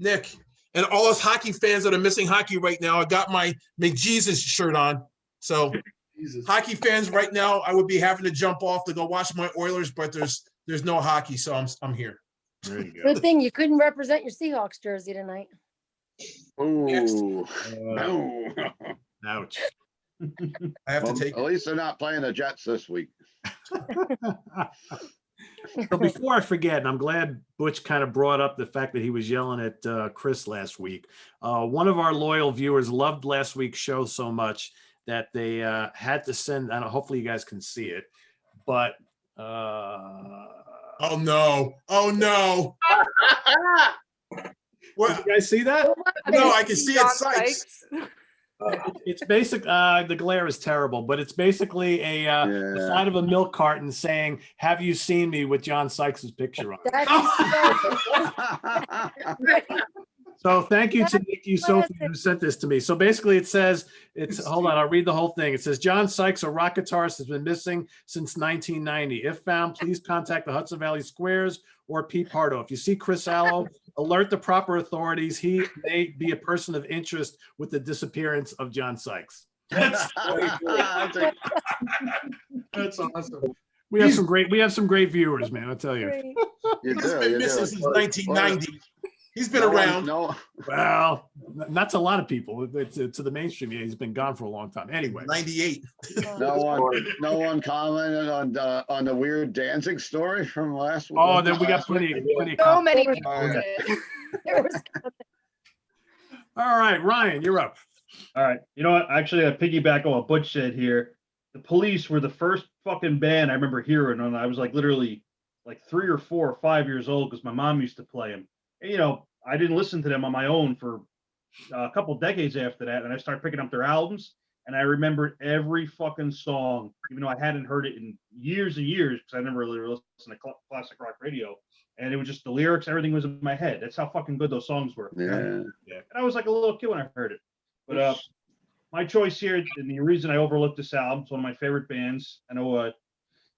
[SPEAKER 6] Nick, and all us hockey fans that are missing hockey right now, I got my McJesus shirt on. So
[SPEAKER 3] Jesus.
[SPEAKER 6] hockey fans right now, I would be having to jump off to go watch my Oilers, but there's no hockey, so I'm here.
[SPEAKER 1] There you go.
[SPEAKER 4] Good thing you couldn't represent your Seahawks jersey tonight.
[SPEAKER 9] Ooh.
[SPEAKER 1] Uh, ouch.
[SPEAKER 6] I have to take
[SPEAKER 9] At least they're not playing the Jets this week.
[SPEAKER 1] So before I forget, and I'm glad Butch kind of brought up the fact that he was yelling at Chris last week. One of our loyal viewers loved last week's show so much that they had to send, I don't know, hopefully you guys can see it, but
[SPEAKER 6] Oh no. What?
[SPEAKER 1] did you guys see that?
[SPEAKER 6] No, I can see it,
[SPEAKER 8] John
[SPEAKER 6] Sykes.
[SPEAKER 1] It's basic. The glare is terrible, but it's basically the side of a milk carton saying, "Have you seen me?" with John Sykes' picture on it.
[SPEAKER 4] That's
[SPEAKER 1] So thank you to Nikki Sophie who sent this to me. So basically it says, hold on, I'll read the whole thing. It says, John Sykes, a rock guitarist, has been missing since 1990. If found, please contact the Hudson Valley Squares or Pete Pardo. If you see Chris Allo, alert the proper authorities. He may be a person of interest with the disappearance of John Sykes.
[SPEAKER 3] That's awesome.
[SPEAKER 1] We have some great viewers, man, I'll tell you.
[SPEAKER 4] great.
[SPEAKER 9] You
[SPEAKER 6] He's
[SPEAKER 9] do,
[SPEAKER 6] been
[SPEAKER 9] you
[SPEAKER 6] missing
[SPEAKER 9] do.
[SPEAKER 6] since 1990. He's been
[SPEAKER 9] No one-
[SPEAKER 6] around.
[SPEAKER 9] No,
[SPEAKER 1] Well, not to a lot of people. To the mainstream, yeah, he's been gone for a long time. Anyway.
[SPEAKER 6] 98.
[SPEAKER 9] no one commented on the weird dancing story from last week.
[SPEAKER 1] Oh, then we got plenty of
[SPEAKER 8] So many
[SPEAKER 9] Oh,
[SPEAKER 8] people
[SPEAKER 9] yeah.
[SPEAKER 8] did.
[SPEAKER 4] There was
[SPEAKER 1] All right, Ryan, you're up.
[SPEAKER 7] All right. You know what? Actually, I piggyback on what Butch said here. The Police were the first fucking band I remember hearing when I was like literally like 3 or 4 or 5 years old because my mom used to play them. And, you know, I didn't listen to them on my own for a couple decades after that. And I started picking up their albums and I remembered every fucking song, even though I hadn't heard it in years and years because I never really listened to classic rock radio. And it was just the lyrics, everything was in my head. That's how fucking good those songs were.
[SPEAKER 9] Yeah.
[SPEAKER 7] And I was like a little kid when I heard it. But my choice here, and the reason I overlooked this album, it's one of my favorite bands. I know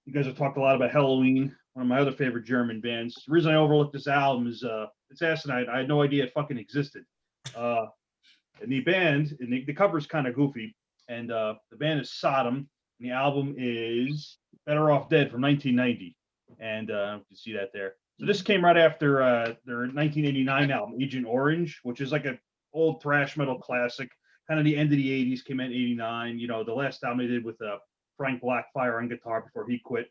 [SPEAKER 7] you guys have talked a lot about Helloween, one of my other favorite German bands. The reason I overlooked this album is it's asinine. I had no idea it fucking existed. And the band, and the cover's kind of goofy, and the band is Sodom, and the album is Better Off Dead from 1990. And you can see that there. So this came right after their 1989 album, Agent Orange, which is like an old thrash metal classic, kind of the end of the 80s, came out in 89. You know, the last album they did with Frank Blackfire on guitar before he quit.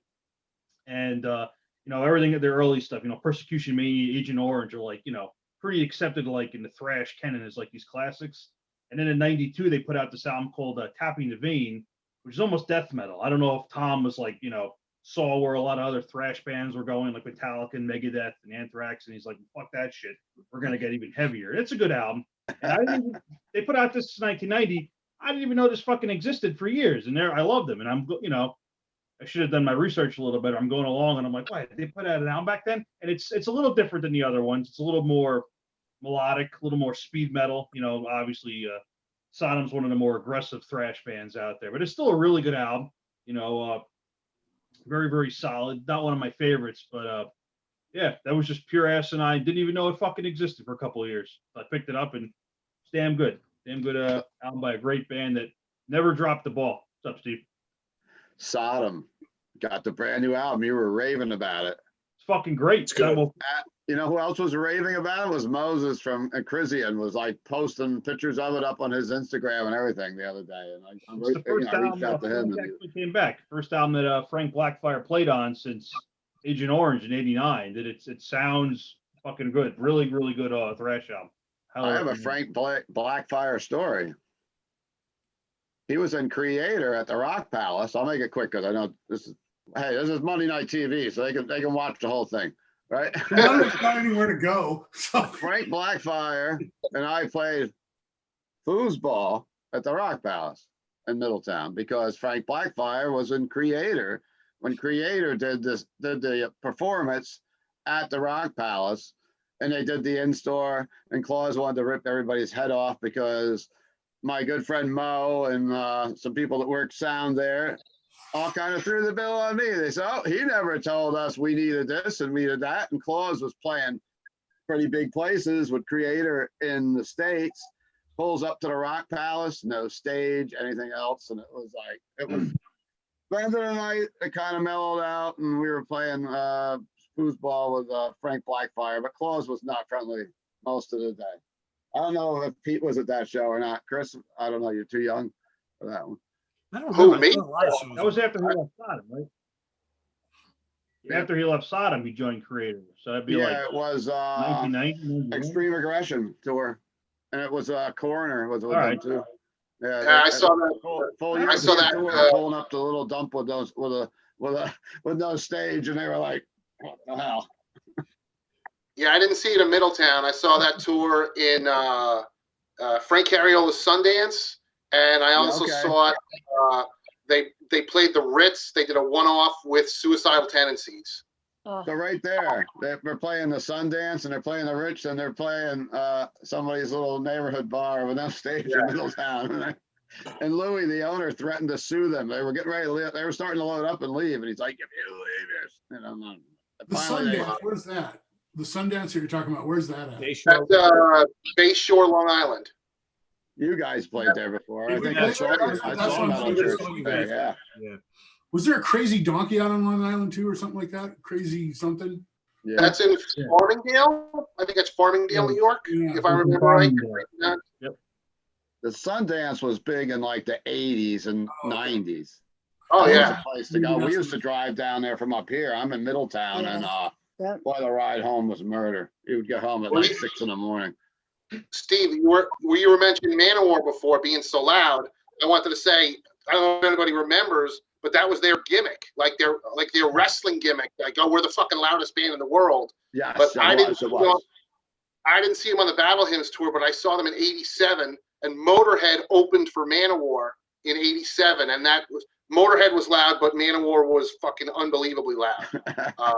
[SPEAKER 7] And, you know, everything of their early stuff, you know, Persecution Mania, Agent Orange are like, you know, pretty accepted like in the thrash canon as like these classics. And then in 92, they put out this album called Tapping the Vein, which is almost death metal. I don't know if Tom was like, saw where a lot of other thrash bands were going, like Metallica and Megadeth and Anthrax, and he's like, fuck that shit. We're gonna get even heavier. It's a good album. And they put out this in 1990. I didn't even know this fucking existed for years, and I loved them. And I'm, I should have done my research a little better. I'm going along, and I'm like, why they put out an album back then? And it's a little different than the other ones. It's a little more melodic, a little more speed metal. Obviously, Sodom's one of the more aggressive thrash bands out there, but it's still a really good album. Very, very solid. Not one of my favorites, but yeah, that was just pure asinine. Didn't even know it fucking existed for a couple of years. I picked it up, and it's damn good. Damn good album by a great band that never dropped the ball. What's up, Steve?
[SPEAKER 9] Sodom got the brand new album. You were raving about it.
[SPEAKER 7] It's fucking great.
[SPEAKER 2] It's good.
[SPEAKER 9] You know who else was raving about it? Was Moses from Crisian was like posting pictures of it up on his Instagram and everything the other day. And I
[SPEAKER 7] It's the first album
[SPEAKER 9] reached out to him.
[SPEAKER 7] that actually came back. First album that Frank Blackfire played on since Agent Orange in '89. That it sounds fucking good. Really, really good thrash album.
[SPEAKER 9] I have a Frank Blackfire story. He was in Creator at the Rock Palace. I'll make it quick because I know this is Monday Night TV, so they can watch the whole thing, right?
[SPEAKER 3] There's not anywhere to go. So.
[SPEAKER 9] Frank Blackfire and I played foosball at the Rock Palace in Middletown because Frank Blackfire was in Creator when Creator did the performance at the Rock Palace, and they did the in-store, and Claus wanted to rip everybody's head off because my good friend Mo and some people that work sound there all kind of threw the bill on me. They said, oh, he never told us we needed this and we needed that. And Claus was playing pretty big places with Creator in the States, pulls up to the Rock Palace, no stage, anything else. And it was the end of the night, it kind of mellowed out, and we were playing foosball with Frank Blackfire, but Claus was not friendly most of the day. I don't know if Pete was at that show or not. Chris, I don't know. You're too young for that one.
[SPEAKER 1] I don't
[SPEAKER 2] Who,
[SPEAKER 1] remember.
[SPEAKER 2] me?
[SPEAKER 7] That was after he left Sodom, right? After he left Sodom, he joined Creator. So that'd be
[SPEAKER 9] It was
[SPEAKER 7] 1990.
[SPEAKER 9] Extreme Aggression tour, and it was Coroner was with them too.
[SPEAKER 2] Yeah, I saw that.
[SPEAKER 9] Full year
[SPEAKER 2] I saw that.
[SPEAKER 9] tour, pulling up the little dump with no stage, and they were like, "What the hell?"
[SPEAKER 5] Yeah, I didn't see it in Middletown. I saw that tour in Frank Cariola's Sundance, and I also saw it. They played the Ritz. They did a one-off with Suicidal Tendencies.
[SPEAKER 4] Oh.
[SPEAKER 9] So right there, they're playing the Sundance, and they're playing the Ritz, and they're playing somebody's little neighborhood bar with no stage in Middletown. And Louis, the owner, threatened to sue them. They were getting ready to leave. They were starting to load up and leave, and he's like, "If you leave this,"
[SPEAKER 3] The Sundance, where's that? The Sundance that you're talking about, where's that at?
[SPEAKER 5] That's Bay Shore, Long Island.
[SPEAKER 9] You guys played there before. I think
[SPEAKER 3] That's
[SPEAKER 9] I saw
[SPEAKER 3] what
[SPEAKER 9] Metal
[SPEAKER 3] I'm
[SPEAKER 9] Church there, yeah.
[SPEAKER 3] Was there a crazy donkey out on Long Island too, or something like that? Crazy something?
[SPEAKER 9] Yeah.
[SPEAKER 5] That's in Farmingdale. I think it's Farmingdale, New York, if I remember right.
[SPEAKER 7] Yep.
[SPEAKER 9] The Sundance was big in like the 80s and 90s.
[SPEAKER 5] Oh,
[SPEAKER 9] It was
[SPEAKER 5] yeah.
[SPEAKER 9] a place to go. We used to drive down there from up here. I'm in Middletown, and boy, the ride home was murder. You would get home at like 6 a.m.
[SPEAKER 5] Steve, you were mentioning Manowar before being so loud. I wanted to say, I don't know if anybody remembers, but that was their gimmick, like their wrestling gimmick. Like, oh, we're the fucking loudest band in the world.
[SPEAKER 9] Yes,
[SPEAKER 5] But I didn't see them on the Battle Hymns tour, but I saw them in '87, and Motorhead opened for Manowar in '87, and Motorhead was loud, but Manowar was fucking unbelievably loud. I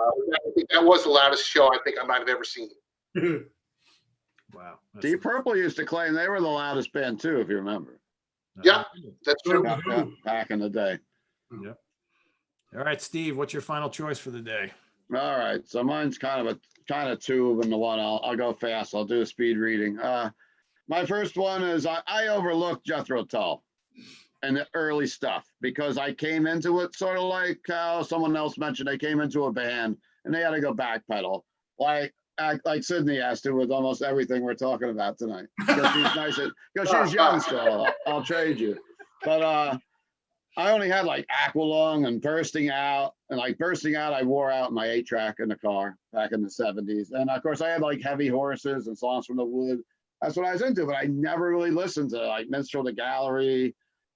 [SPEAKER 5] think that was the loudest show I think I might have ever seen.
[SPEAKER 1] Wow.
[SPEAKER 9] Deep Purple used to claim they were the loudest band too, if you remember.
[SPEAKER 5] Yeah, that's true.
[SPEAKER 9] Back in the day.
[SPEAKER 1] Yep. All right, Steve, what's your final choice for the day?
[SPEAKER 9] All right, so mine's kind of two, and the one I'll go fast. I'll do a speed reading. My first one is I overlooked Jethro Tull and the early stuff because I came into it sort of like how someone else mentioned. I came into a band and they had to go backpedal, like Sydney has to with almost everything we're talking about tonight. Because she's nice, because she's young still. I'll trade you, but I only had like Aqualung and Bursting Out, and like Bursting Out, I wore out my 8-track in the car back in the 70s. And of course, I had like Heavy Horses and Songs from the Wood. That's what I was into, but I never really listened to like Minstrel the Gallery,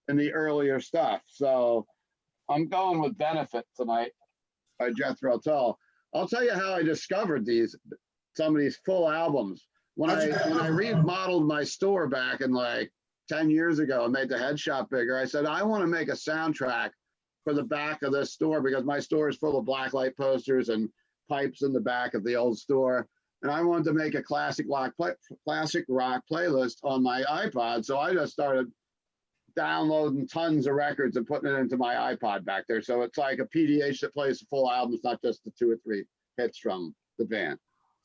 [SPEAKER 9] in the earlier stuff. So I'm going with Benefit tonight by Jethro Tull. I'll tell you how I discovered some of these full albums. When I remodeled my store back in like 10 years ago and made the head shop bigger, I said, I want to make a soundtrack for the back of this store because my store is full of blacklight posters and pipes in the back of the old store. And I wanted to make a classic rock playlist on my iPod. So I just started downloading tons of records and putting it into my iPod back there. So it's like a PDH that plays the full album. It's not just the 2 or 3 hits from the band.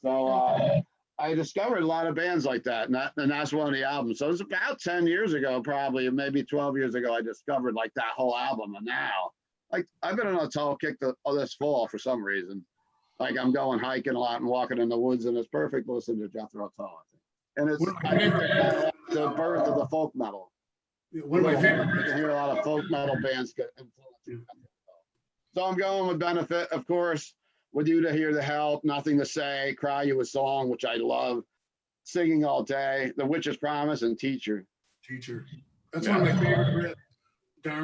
[SPEAKER 9] So I discovered a lot of bands like that, and that's one of the albums. So it was about 10 years ago, probably, maybe 12 years ago, I discovered like that whole album. And now, like, I've been on a Tull kick this fall for some reason. Like, I'm going hiking a lot and walking in the woods, and it's perfect to listen to Jethro Tull. And it's the birth of the folk metal.
[SPEAKER 3] One of my favorite.
[SPEAKER 9] You can hear a lot of folk metal bands get influenced. So I'm going with Benefit, of course. With You to Hear the Help, Nothing to Say, Cry You a Song, which I love, Singing All Day, The Witch's Promise, and Teacher.
[SPEAKER 3] That's one of my favorite.
[SPEAKER 9] Other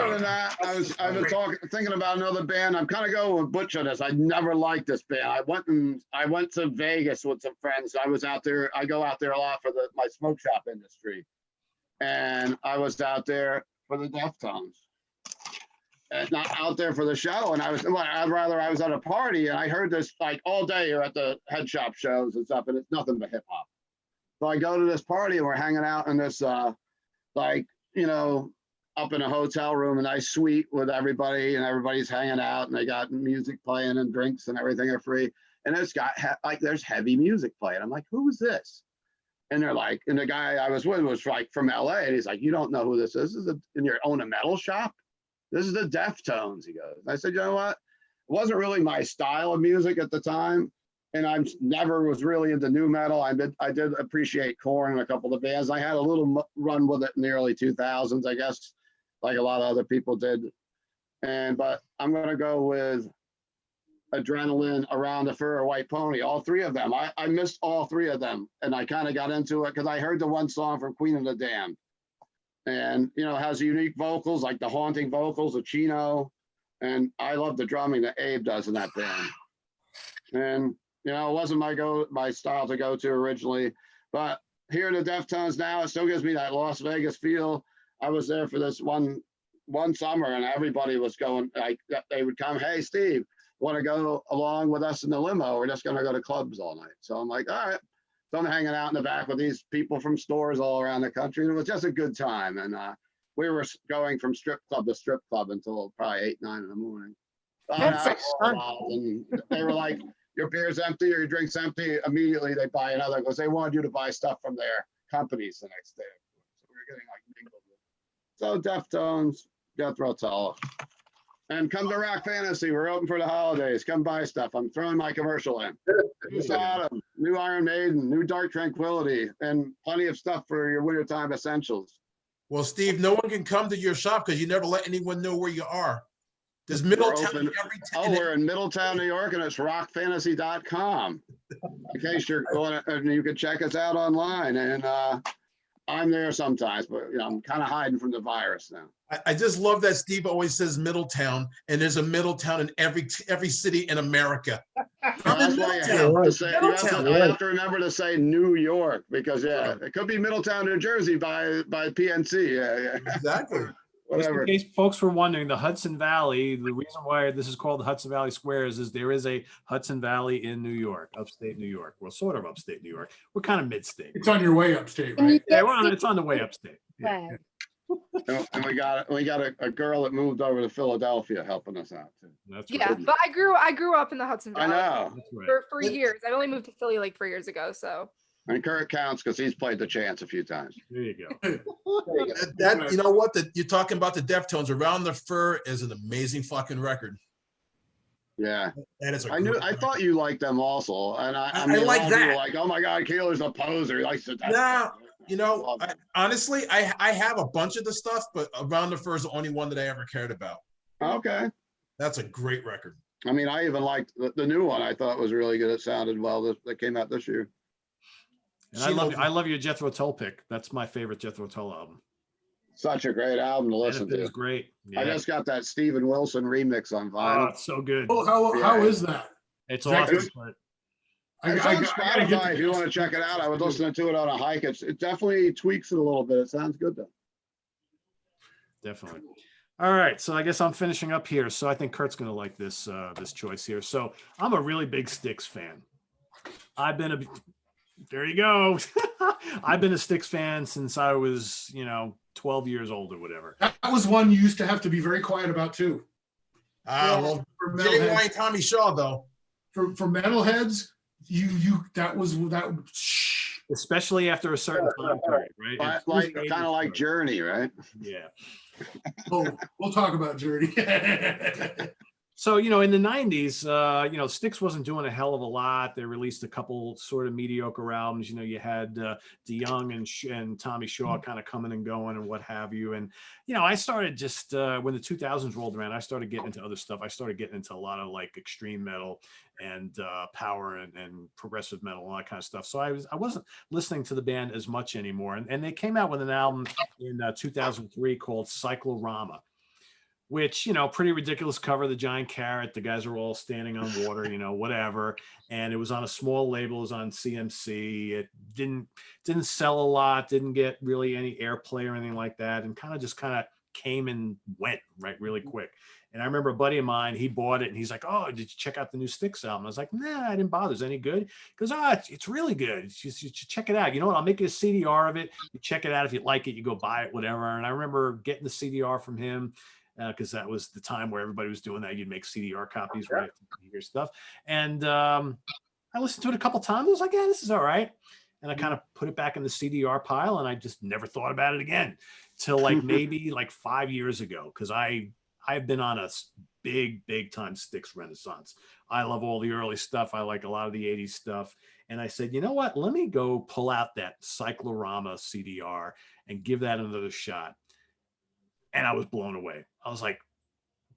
[SPEAKER 9] than that, I've been thinking about another band. I'm kind of going with Butch on this. I never liked this band. I went to Vegas with some friends. I was out there. I go out there a lot for my smoke shop industry, and I was out there for the Deftones. And not out there for the show, and I was at a party, and I heard this like all day. You're at the head shop shows and stuff, and it's nothing but hip hop. So I go to this party, and we're hanging out in this like, you know, up in a hotel room, a nice suite with everybody, and everybody's hanging out, and they got music playing and drinks and everything are free. And it's got there's heavy music playing. I'm like, who is this? And they're like, and the guy I was with was like from LA, and he's like, you don't know who this is? This is and you own a metal shop? This is the Deftones, he goes. I said, you know what? It wasn't really my style of music at the time, and I never was really into new metal. I did appreciate Korn and a couple of the bands. I had a little run with it in the early 2000s, I guess, like a lot of other people did. But I'm going to go with Adrenaline, Around the Fur, White Pony, all 3 of them. I missed all 3 of them, and I kind of got into it because I heard the one song from Queen of the Damned. And, you know, has unique vocals, like the haunting vocals of Chino. And I love the drumming that Abe does in that band. And, you know, it wasn't my style to go to originally. But hearing the Deftones now, it still gives me that Las Vegas feel. I was there for this one summer, and everybody was going, like, they would come, hey, Steve, want to go along with us in the limo? We're just going to go to clubs all night. So I'm like, all right. So I'm hanging out in the back with these people from stores all around the country, and it was just a good time. And we were going from strip club to strip club until probably 8, 9 in the morning. And they were like, your beer's empty or your drink's empty. Immediately they buy another because they wanted you to buy stuff from their companies the next day. So we were getting like mingled with. So Deftones, Jethro Tull. And come to Rock Fantasy. We're open for the holidays. Come buy stuff. I'm throwing my commercial in. New Sodom, new Iron Maiden, new Dark Tranquility, and plenty of stuff for your wintertime essentials.
[SPEAKER 6] Well, Steve, no one can come to your shop because you never let anyone know where you are. There's Middletown in every town.
[SPEAKER 9] We're in Middletown, New York, and it's rockfantasy.com. In case you're going, and you can check us out online. And I'm there sometimes, but you know, I'm kind of hiding from the virus now.
[SPEAKER 6] I just love that Steve always says Middletown, and there's a Middletown in every city in America.
[SPEAKER 9] That's why you have to remember to say New York, because it could be Middletown, New Jersey by PNC. Yeah.
[SPEAKER 6] Exactly.
[SPEAKER 9] Whatever.
[SPEAKER 1] Just in case folks were wondering, the Hudson Valley, the reason why this is called the Hudson Valley Squares is there is a Hudson Valley in New York, upstate New York. Well, sort of upstate New York. We're kind of mid-state.
[SPEAKER 3] It's on your way upstate, right?
[SPEAKER 1] Yeah, it's on the way upstate. Yeah.
[SPEAKER 9] And we got a girl that moved over to Philadelphia helping us out too.
[SPEAKER 1] That's
[SPEAKER 8] Yeah,
[SPEAKER 1] right.
[SPEAKER 8] but I grew up in the Hudson Valley.
[SPEAKER 9] I know.
[SPEAKER 8] For years. I only moved to Philly like 4 years ago, so.
[SPEAKER 9] And Kurdt counts because he's played the Chance a few times.
[SPEAKER 1] There you go.
[SPEAKER 6] That you know what? You're talking about the Deftones. Around the Fur is an amazing fucking record.
[SPEAKER 9] Yeah,
[SPEAKER 6] that is.
[SPEAKER 9] I thought you liked them also, and I mean,
[SPEAKER 6] like that.
[SPEAKER 9] Were like, oh my God, Keeler's a poser. He likes to.
[SPEAKER 6] No, you know, honestly, I have a bunch of the stuff, but Around the Fur is the only one that I ever cared about.
[SPEAKER 9] Okay,
[SPEAKER 6] that's a great record.
[SPEAKER 9] I mean, I even liked the new one. I thought was really good. It sounded well. That came out this year.
[SPEAKER 1] And I love your Jethro Tull pick. That's my favorite Jethro Tull album.
[SPEAKER 9] Such a great album to listen
[SPEAKER 1] Benefit
[SPEAKER 9] to.
[SPEAKER 1] is great. Yeah.
[SPEAKER 9] I just got that Steven Wilson remix on
[SPEAKER 1] Oh,
[SPEAKER 9] vinyl.
[SPEAKER 1] it's so good.
[SPEAKER 3] Oh, how is that?
[SPEAKER 1] It's
[SPEAKER 3] Is that
[SPEAKER 1] awesome.
[SPEAKER 3] good?
[SPEAKER 1] But
[SPEAKER 9] It's on
[SPEAKER 3] gotta
[SPEAKER 9] Spotify
[SPEAKER 3] get
[SPEAKER 9] if you want to check it out. I was listening to it on a hike. It definitely tweaks it a little bit. It sounds good though.
[SPEAKER 1] definitely. All right, so I guess I'm finishing up here. So I think Kurt's gonna like this this choice here. So I'm a really big Styx fan. There you go. I've been a Styx fan since I was, 12 years old or whatever.
[SPEAKER 3] That was one you used to have to be very quiet about too.
[SPEAKER 6] Well,
[SPEAKER 3] For
[SPEAKER 6] Jay
[SPEAKER 3] metalheads,
[SPEAKER 6] White, Tommy Shaw, though.
[SPEAKER 3] for metalheads, that
[SPEAKER 1] Especially after a certain time period, right?
[SPEAKER 9] Kind of like Journey, right?
[SPEAKER 1] Yeah.
[SPEAKER 3] Oh, we'll talk about Journey.
[SPEAKER 1] So, in the 90s, Styx wasn't doing a hell of a lot. They released a couple sort of mediocre albums. You had DeYoung and Tommy Shaw kind of coming and going and what have you. And, I started just when the 2000s rolled around, I started getting into other stuff. I started getting into a lot of like extreme metal and power and progressive metal and all that kind of stuff. So I wasn't listening to the band as much anymore. And they came out with an album in 2003 called Cyclorama, which, pretty ridiculous cover, the giant carrot, the guys are all standing on water, whatever. And it was on a small label, it was on CMC. It didn't sell a lot, didn't get really any airplay or anything like that. And kind of came and went right really quick. And I remember a buddy of mine, he bought it and he's like, "Oh, did you check out the new Styx album?" I was like, "Nah, I didn't bother. Is it any good?" He goes, it's really good. You should check it out. You know what? I'll make you a CDR of it. You check it out. If you like it, you go buy it, whatever. And I remember getting the CDR from him, because that was the time where everybody was doing that. You'd make CDR copies, right? Your stuff. And I listened to it a couple times. I was like, "Yeah, this is all right." And I kind of put it back in the CDR pile, and I just never thought about it again till maybe 5 years ago, because I've been on a big time Styx renaissance. I love all the early stuff. I like a lot of the 80s stuff. And I said, you know what? Let me go pull out that Cyclorama CDR and give that another shot. And I was blown away. I was like,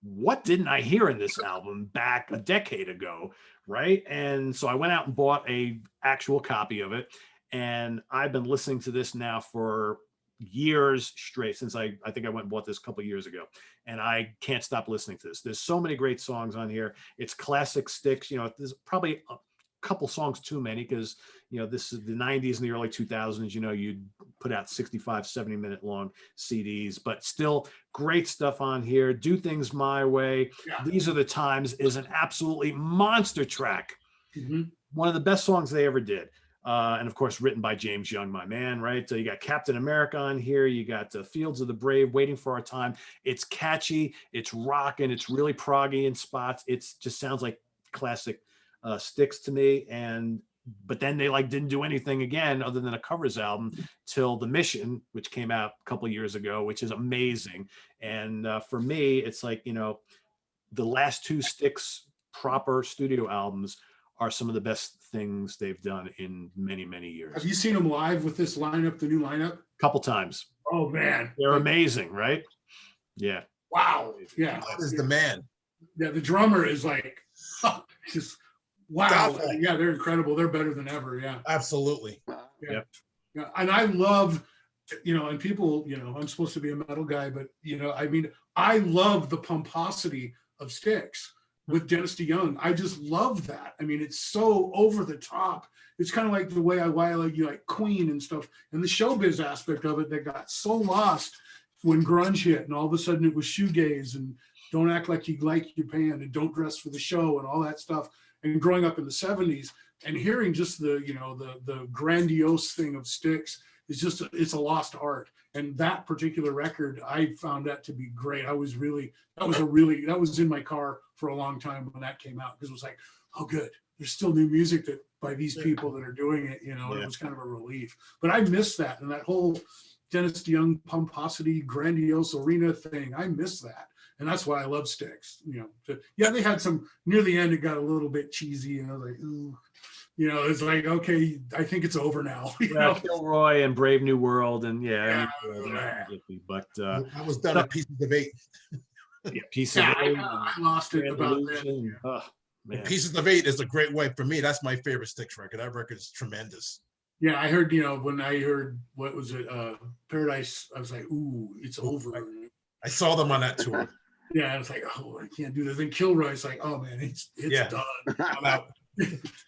[SPEAKER 1] what didn't I hear in this album back a decade ago, right? And so I went out and bought a actual copy of it. And I've been listening to this now for years straight, since I think I went and bought this a couple of years ago. And I can't stop listening to this. There's so many great songs on here. It's classic Styx. There's probably a couple songs too many, because this is the 90s and the early 2000s. You'd put out 65 70-minute long CDs, but still great stuff on here. Do Things My Way.
[SPEAKER 3] Yeah.
[SPEAKER 1] These Are the Times is an absolutely monster track.
[SPEAKER 3] Mm-hmm.
[SPEAKER 1] One of the best songs they ever did. And of course, written by James Young, my man, right? So you got Captain America on here. You got Fields of the Brave, Waiting for Our Time. It's catchy. It's rocking. It's really proggy in spots. It just sounds like classic Styx to me. But then they didn't do anything again other than a covers album till The Mission, which came out a couple of years ago, which is amazing. And for me, it's the last two Styx proper studio albums are some of the best things they've done in many, many years.
[SPEAKER 3] Have you seen them live with this lineup, the new lineup?
[SPEAKER 1] Couple times.
[SPEAKER 3] Oh man,
[SPEAKER 1] they're amazing, right? Yeah.
[SPEAKER 3] Wow. Yeah.
[SPEAKER 6] That is the man.
[SPEAKER 3] Yeah, the drummer is just wow. Definitely. Yeah, they're incredible. They're better than ever. Yeah.
[SPEAKER 6] Absolutely.
[SPEAKER 3] Yeah.
[SPEAKER 1] Yep.
[SPEAKER 3] Yeah. And I love, and people, I'm supposed to be a metal guy, but I love the pomposity of Styx with Dennis DeYoung. I just love that. It's so over the top. It's kind of like the way I like Queen and stuff, and the showbiz aspect of it that got so lost when grunge hit, and all of a sudden it was shoegaze and Don't Act Like You Like Your Band and Don't Dress for the Show and all that stuff. And growing up in the 70s and hearing just the grandiose thing of Styx is it's a lost art. And that particular record, I found that to be great. That was in my car for a long time when that came out, because it was like, oh good, there's still new music by these people that are doing it, It was kind of a relief. But I miss that, and that whole Dennis DeYoung pomposity, grandiose arena thing, I miss that. And that's why I love Styx. They had some near the end, it got a little bit cheesy, ooh. It's like, okay, I think it's over now.
[SPEAKER 1] Kilroy and Brave New World, and but
[SPEAKER 6] I was done at Pieces of Eight.
[SPEAKER 1] Yeah, Pieces of Eight.
[SPEAKER 3] I lost it about that.
[SPEAKER 6] Pieces of Eight is a great way for me. That's my favorite Styx record. That record is tremendous.
[SPEAKER 3] Yeah, I heard, when I heard, what was it, Paradise, I was like, ooh, it's over.
[SPEAKER 6] I saw them on that tour.
[SPEAKER 3] Yeah, I was like, oh, I can't do this. Then Kilroy's like, oh man, it's
[SPEAKER 6] Yeah.
[SPEAKER 3] done. I'm out.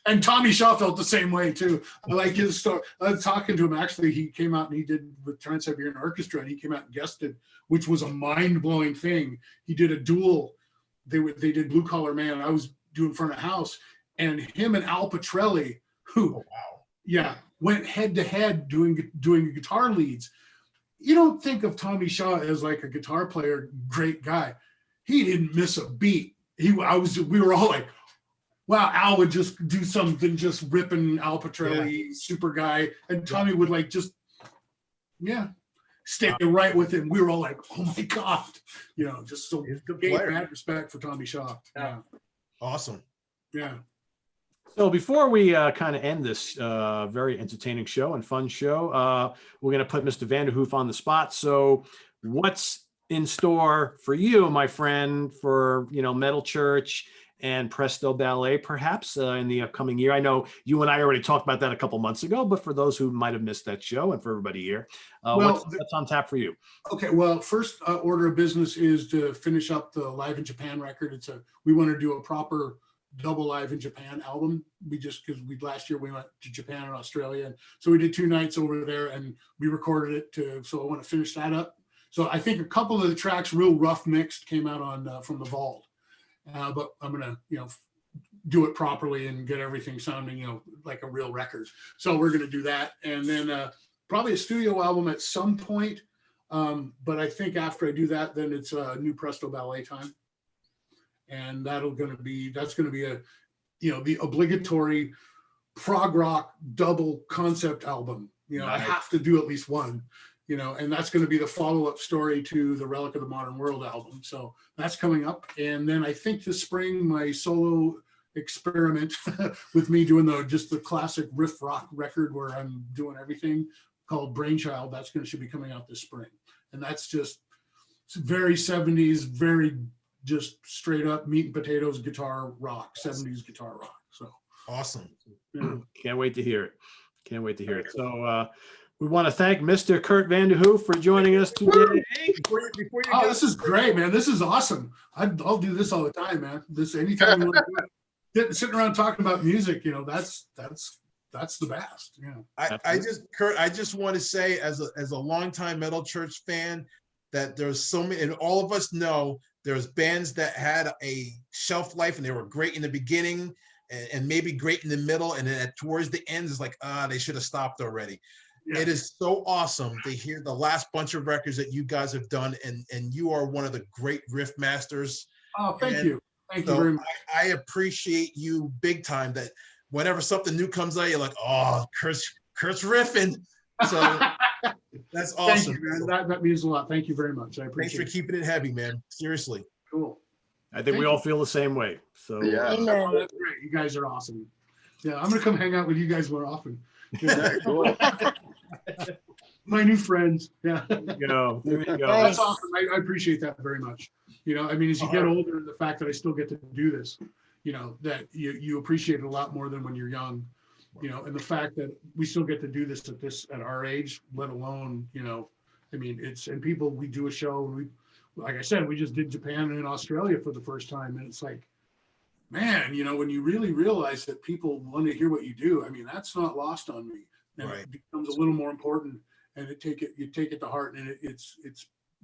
[SPEAKER 3] And Tommy Shaw felt the same way too. I like his story. I was talking to him, actually. He came out and he did with Trans-Siberian Orchestra, and he came out and guested, which was a mind-blowing thing. He did a duel. They did Blue Collar Man. I was doing Front of House, and him and Al Pitrelli, who,
[SPEAKER 6] Oh, wow.
[SPEAKER 3] yeah, went head to head doing guitar leads. You don't think of Tommy Shaw as like a guitar player, great guy. He didn't miss a beat. We were all like, wow, Al would just do something, just ripping Al Pitrelli, super guy, and Tommy would like just, stay right with him. We were all like, oh my God, just so gave mad respect for Tommy Shaw. Yeah.
[SPEAKER 6] Awesome.
[SPEAKER 3] Yeah.
[SPEAKER 1] So before we kind of end this very entertaining show and fun show, we're going to put Mr. Vanderhoof on the spot. So what's in store for you, my friend, for, Metal Church and Presto Ballet, perhaps in the upcoming year? I know you and I already talked about that a couple months ago, but for those who might have missed that show and for everybody here, what's on tap for you? Okay,
[SPEAKER 3] well, first order of business is to finish up the Live in Japan record. We want to do a proper double Live in Japan album. Because last year we went to Japan and Australia, and so we did 2 nights over there and we recorded it so I want to finish that up. So I think a couple of the tracks, real rough mixed, came out on from the vault. But I'm gonna, do it properly and get everything sounding, like a real record. So we're gonna do that, and then probably a studio album at some point. But I think after I do that, then it's a new Presto Ballet time, and that's gonna be a, the obligatory prog rock double concept album. Nice. I have to do at least one. And that's going to be the follow-up story to the Relic of the Modern World album. So that's coming up. And then I think this spring, my solo experiment with me doing just the classic riff rock record where I'm doing everything, called Brainchild, should be coming out this spring. And that's just very 70s, very just straight up meat and potatoes guitar rock, 70s guitar rock. So
[SPEAKER 6] awesome.
[SPEAKER 3] Yeah.
[SPEAKER 1] Can't wait to hear it. So, we want to thank Mr. Kurdt Vanderhoof for joining us today.
[SPEAKER 3] Before you go, this is great, man. This is awesome. I'll do this all the time, man. Anytime you want to do it. Sitting around talking about music, that's the best. Yeah.
[SPEAKER 6] Kurdt, I just want to say, as a longtime Metal Church fan, that there's so many, and all of us know there's bands that had a shelf life and they were great in the beginning and maybe great in the middle, and then towards the end is like, they should have stopped already. Yeah. It is so awesome to hear the last bunch of records that you guys have done, and you are one of the great riff masters.
[SPEAKER 3] Oh, thank you. Thank you very much.
[SPEAKER 6] I appreciate you big time, that whenever something new comes out, you're like, oh, Kurt's riffing. So that's awesome.
[SPEAKER 3] Thank you, man. That means a lot. Thank you very much. I appreciate it.
[SPEAKER 6] Thanks for keeping it heavy, man. Seriously.
[SPEAKER 3] Cool.
[SPEAKER 1] I think we all feel the same way. So
[SPEAKER 9] yeah.
[SPEAKER 3] Oh, that's great. You guys are awesome. Yeah, I'm gonna come hang out with you guys more often.
[SPEAKER 9] Yeah, cool.
[SPEAKER 3] My new friends. Yeah.
[SPEAKER 1] There you go.
[SPEAKER 3] That's awesome. I appreciate that very much. As you get older, the fact that I still get to do this, that you appreciate it a lot more than when you're young, and the fact that we still get to do this at our age, let alone, and people, we do a show, and like I said, we just did Japan and Australia for the first time, and it's like, man, when you really realize that people want to hear what you do, that's not lost on me. And It becomes a little more important, and you take it to heart, and it's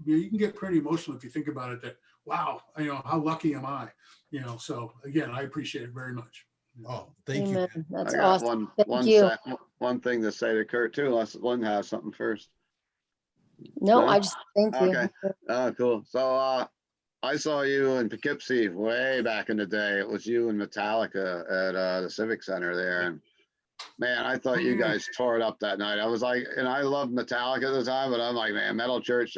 [SPEAKER 3] you can get pretty emotional if you think about it, that, wow, how lucky am I? So again, I appreciate it very much.
[SPEAKER 6] Oh, thank
[SPEAKER 4] Amen.
[SPEAKER 6] you.
[SPEAKER 4] That's
[SPEAKER 9] I got
[SPEAKER 4] awesome.
[SPEAKER 9] one thing to say to Kurdt too, unless Lynn has something first.
[SPEAKER 4] No, I just thank you.
[SPEAKER 9] Okay. Oh, cool. So I saw you in Poughkeepsie way back in the day. It was you and Metallica at the Civic Center there, and man, I thought you guys tore it up that night. I was like, and I loved Metallica at the time, but I'm like, man, Metal Church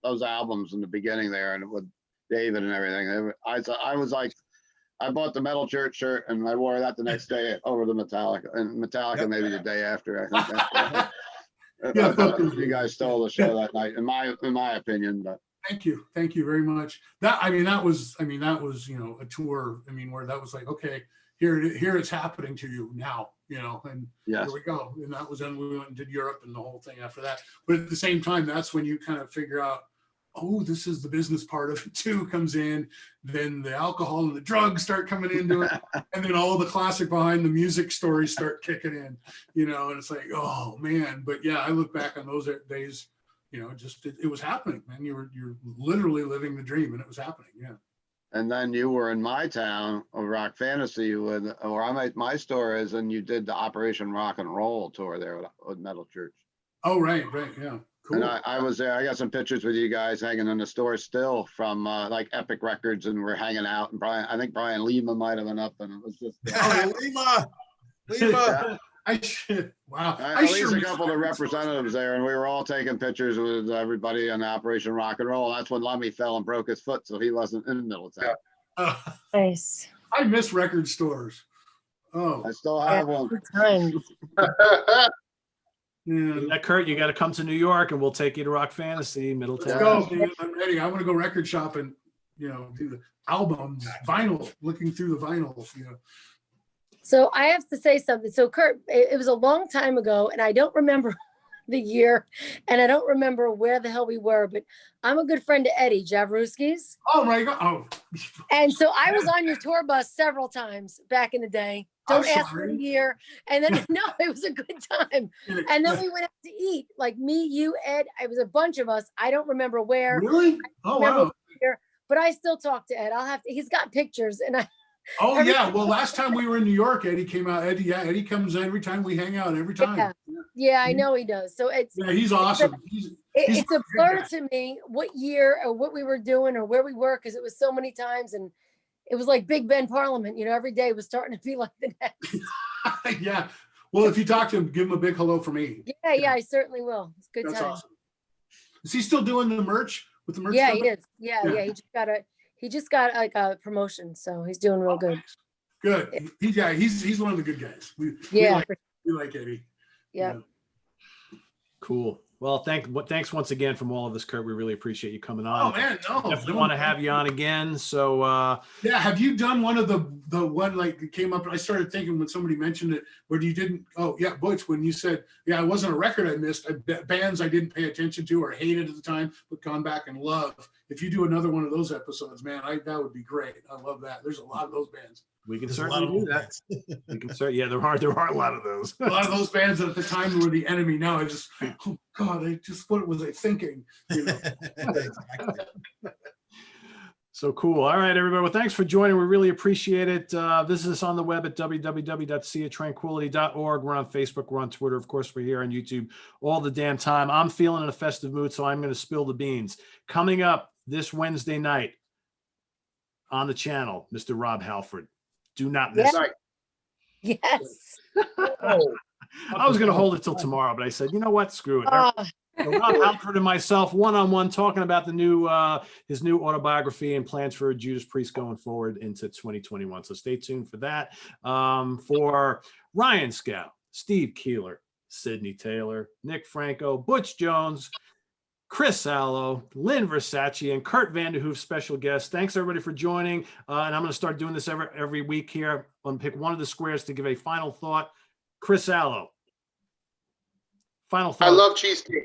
[SPEAKER 9] those albums in the beginning there, and with David and everything. I was like, I bought the Metal Church shirt and I wore that the next day over the Metallica, and Metallica maybe the day after. I think you guys stole the show that night, in my opinion. But
[SPEAKER 3] thank you very much. That was a tour. Where that was like, okay, here it's happening to you now, you know, and
[SPEAKER 9] Yes.
[SPEAKER 3] here we go. And that was when we went and did Europe and the whole thing after that. But at the same time, that's when you kind of figure out, oh, this is the business part of it too comes in. Then the alcohol and the drugs start coming into it. And then all the classic behind the music stories start kicking in, you know, and it's like, oh man. But yeah, I look back on those days, you know, just it was happening, man. You're literally living the dream, and it was happening. Yeah.
[SPEAKER 9] And then you were in my town of Rock Fantasy where my store is, and you did the Operation Rock and Roll tour there with Metal Church.
[SPEAKER 3] Oh, right. Yeah. Cool.
[SPEAKER 9] And I was there. I got some pictures with you guys hanging in the store still from like Epic Records, and we're hanging out. And I think Brian Lima might have been up, and it was just
[SPEAKER 6] Lima.
[SPEAKER 9] Yeah.
[SPEAKER 3] Wow.
[SPEAKER 9] At least a couple of the representatives there, and we were all taking pictures with everybody on Operation Rock and Roll. That's when Lummy fell and broke his foot, so he wasn't in Middletown.
[SPEAKER 4] Nice.
[SPEAKER 3] I miss record stores. Oh,
[SPEAKER 9] I still have one.
[SPEAKER 4] Good times.
[SPEAKER 3] yeah.
[SPEAKER 1] Kurdt, you got to come to New York, and we'll take you to Rock Fantasy, Middletown.
[SPEAKER 3] Let's go, man. I'm ready. I want to go record shopping, you know, do the albums, vinyl, looking through the vinyls, you know.
[SPEAKER 4] So I have to say something. So Kurdt, it was a long time ago, and I don't remember the year, and I don't remember where the hell we were, but I'm a good friend to Eddie Javruskis.
[SPEAKER 3] Oh my God. Oh.
[SPEAKER 4] And so I was on your tour bus several times back in the day. Don't
[SPEAKER 3] I'm
[SPEAKER 4] ask for the
[SPEAKER 3] sorry.
[SPEAKER 4] year. And then, no, it was a good time. And then we went out to eat, like me, you, Ed. It was a bunch of us. I don't remember where.
[SPEAKER 3] Really? Oh, wow.
[SPEAKER 4] But I still talk to Ed. He's got pictures, and
[SPEAKER 3] Oh, yeah. Well, last time we were in New York, Eddie came out. Eddie comes every time we hang out, every time.
[SPEAKER 4] Yeah, I know he does. So
[SPEAKER 3] Yeah, he's awesome.
[SPEAKER 4] It's a blur to me what year or what we were doing or where we were, because it was so many times, and it was like Big Ben Parliament. You know, every day was starting to be like the next.
[SPEAKER 3] Yeah. Well, if you talk to him, give him a big hello for me.
[SPEAKER 4] Yeah, I certainly will. It's a good
[SPEAKER 3] That's
[SPEAKER 4] time.
[SPEAKER 3] awesome. Is he still doing the merch with the merch?
[SPEAKER 4] Yeah,
[SPEAKER 3] company?
[SPEAKER 4] he is. Yeah. He just got like a promotion, so he's doing real good.
[SPEAKER 3] Good. He's one of the good guys. We like Eddie.
[SPEAKER 4] Yeah.
[SPEAKER 1] Cool. Well, thanks once again from all of us, Kurdt. We really appreciate you coming on.
[SPEAKER 3] Oh man, no.
[SPEAKER 1] Definitely want to have you on again. So
[SPEAKER 3] yeah, have you done one of the one like that came up? And I started thinking when somebody mentioned it, where you didn't. Oh yeah, Butch, when you said, yeah, it wasn't a record I missed, bands I didn't pay attention to or hated at the time, but gone back and love. If you do another one of those episodes, man, that would be great. I love that. There's a lot of those bands.
[SPEAKER 1] we can
[SPEAKER 6] There's a
[SPEAKER 1] certainly
[SPEAKER 6] lot of
[SPEAKER 1] do that. We can certainly, yeah, there are a lot of those.
[SPEAKER 3] A lot of those bands at the time were the enemy. Now I just, oh God, what was I thinking? You know?
[SPEAKER 6] Exactly.
[SPEAKER 1] So cool. All right, everybody. Well, thanks for joining. We really appreciate it. Visit us on the web at www.seatranquility.org. We're on Facebook. We're on Twitter. Of course, we're here on YouTube all the damn time. I'm feeling in a festive mood, so I'm going to spill the beans. Coming up this Wednesday night on the channel, Mr. Rob Halford. Do not miss it.
[SPEAKER 4] Yes.
[SPEAKER 1] I was going to hold it till tomorrow, but I said, you know what? Screw it. So Rob Halford and myself, one-on-one, talking about the new his new autobiography and plans for Judas Priest going forward into 2021. So stay tuned for that. For Ryan Skow, Steve Keeler, Sydney Taylor, Nick Franco, Butch Jones, Chris Allo, Lynne Versaci, and Kurdt Vanderhoof, special guest. Thanks everybody for joining. And I'm going to start doing this every week here. I'm going to pick one of the squares to give a final thought. Chris Allo. Final thought.
[SPEAKER 5] I love cheesecake.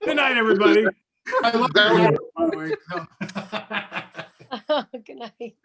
[SPEAKER 1] Good night, everybody.
[SPEAKER 3] I love
[SPEAKER 5] That-
[SPEAKER 3] that.
[SPEAKER 4] Good night.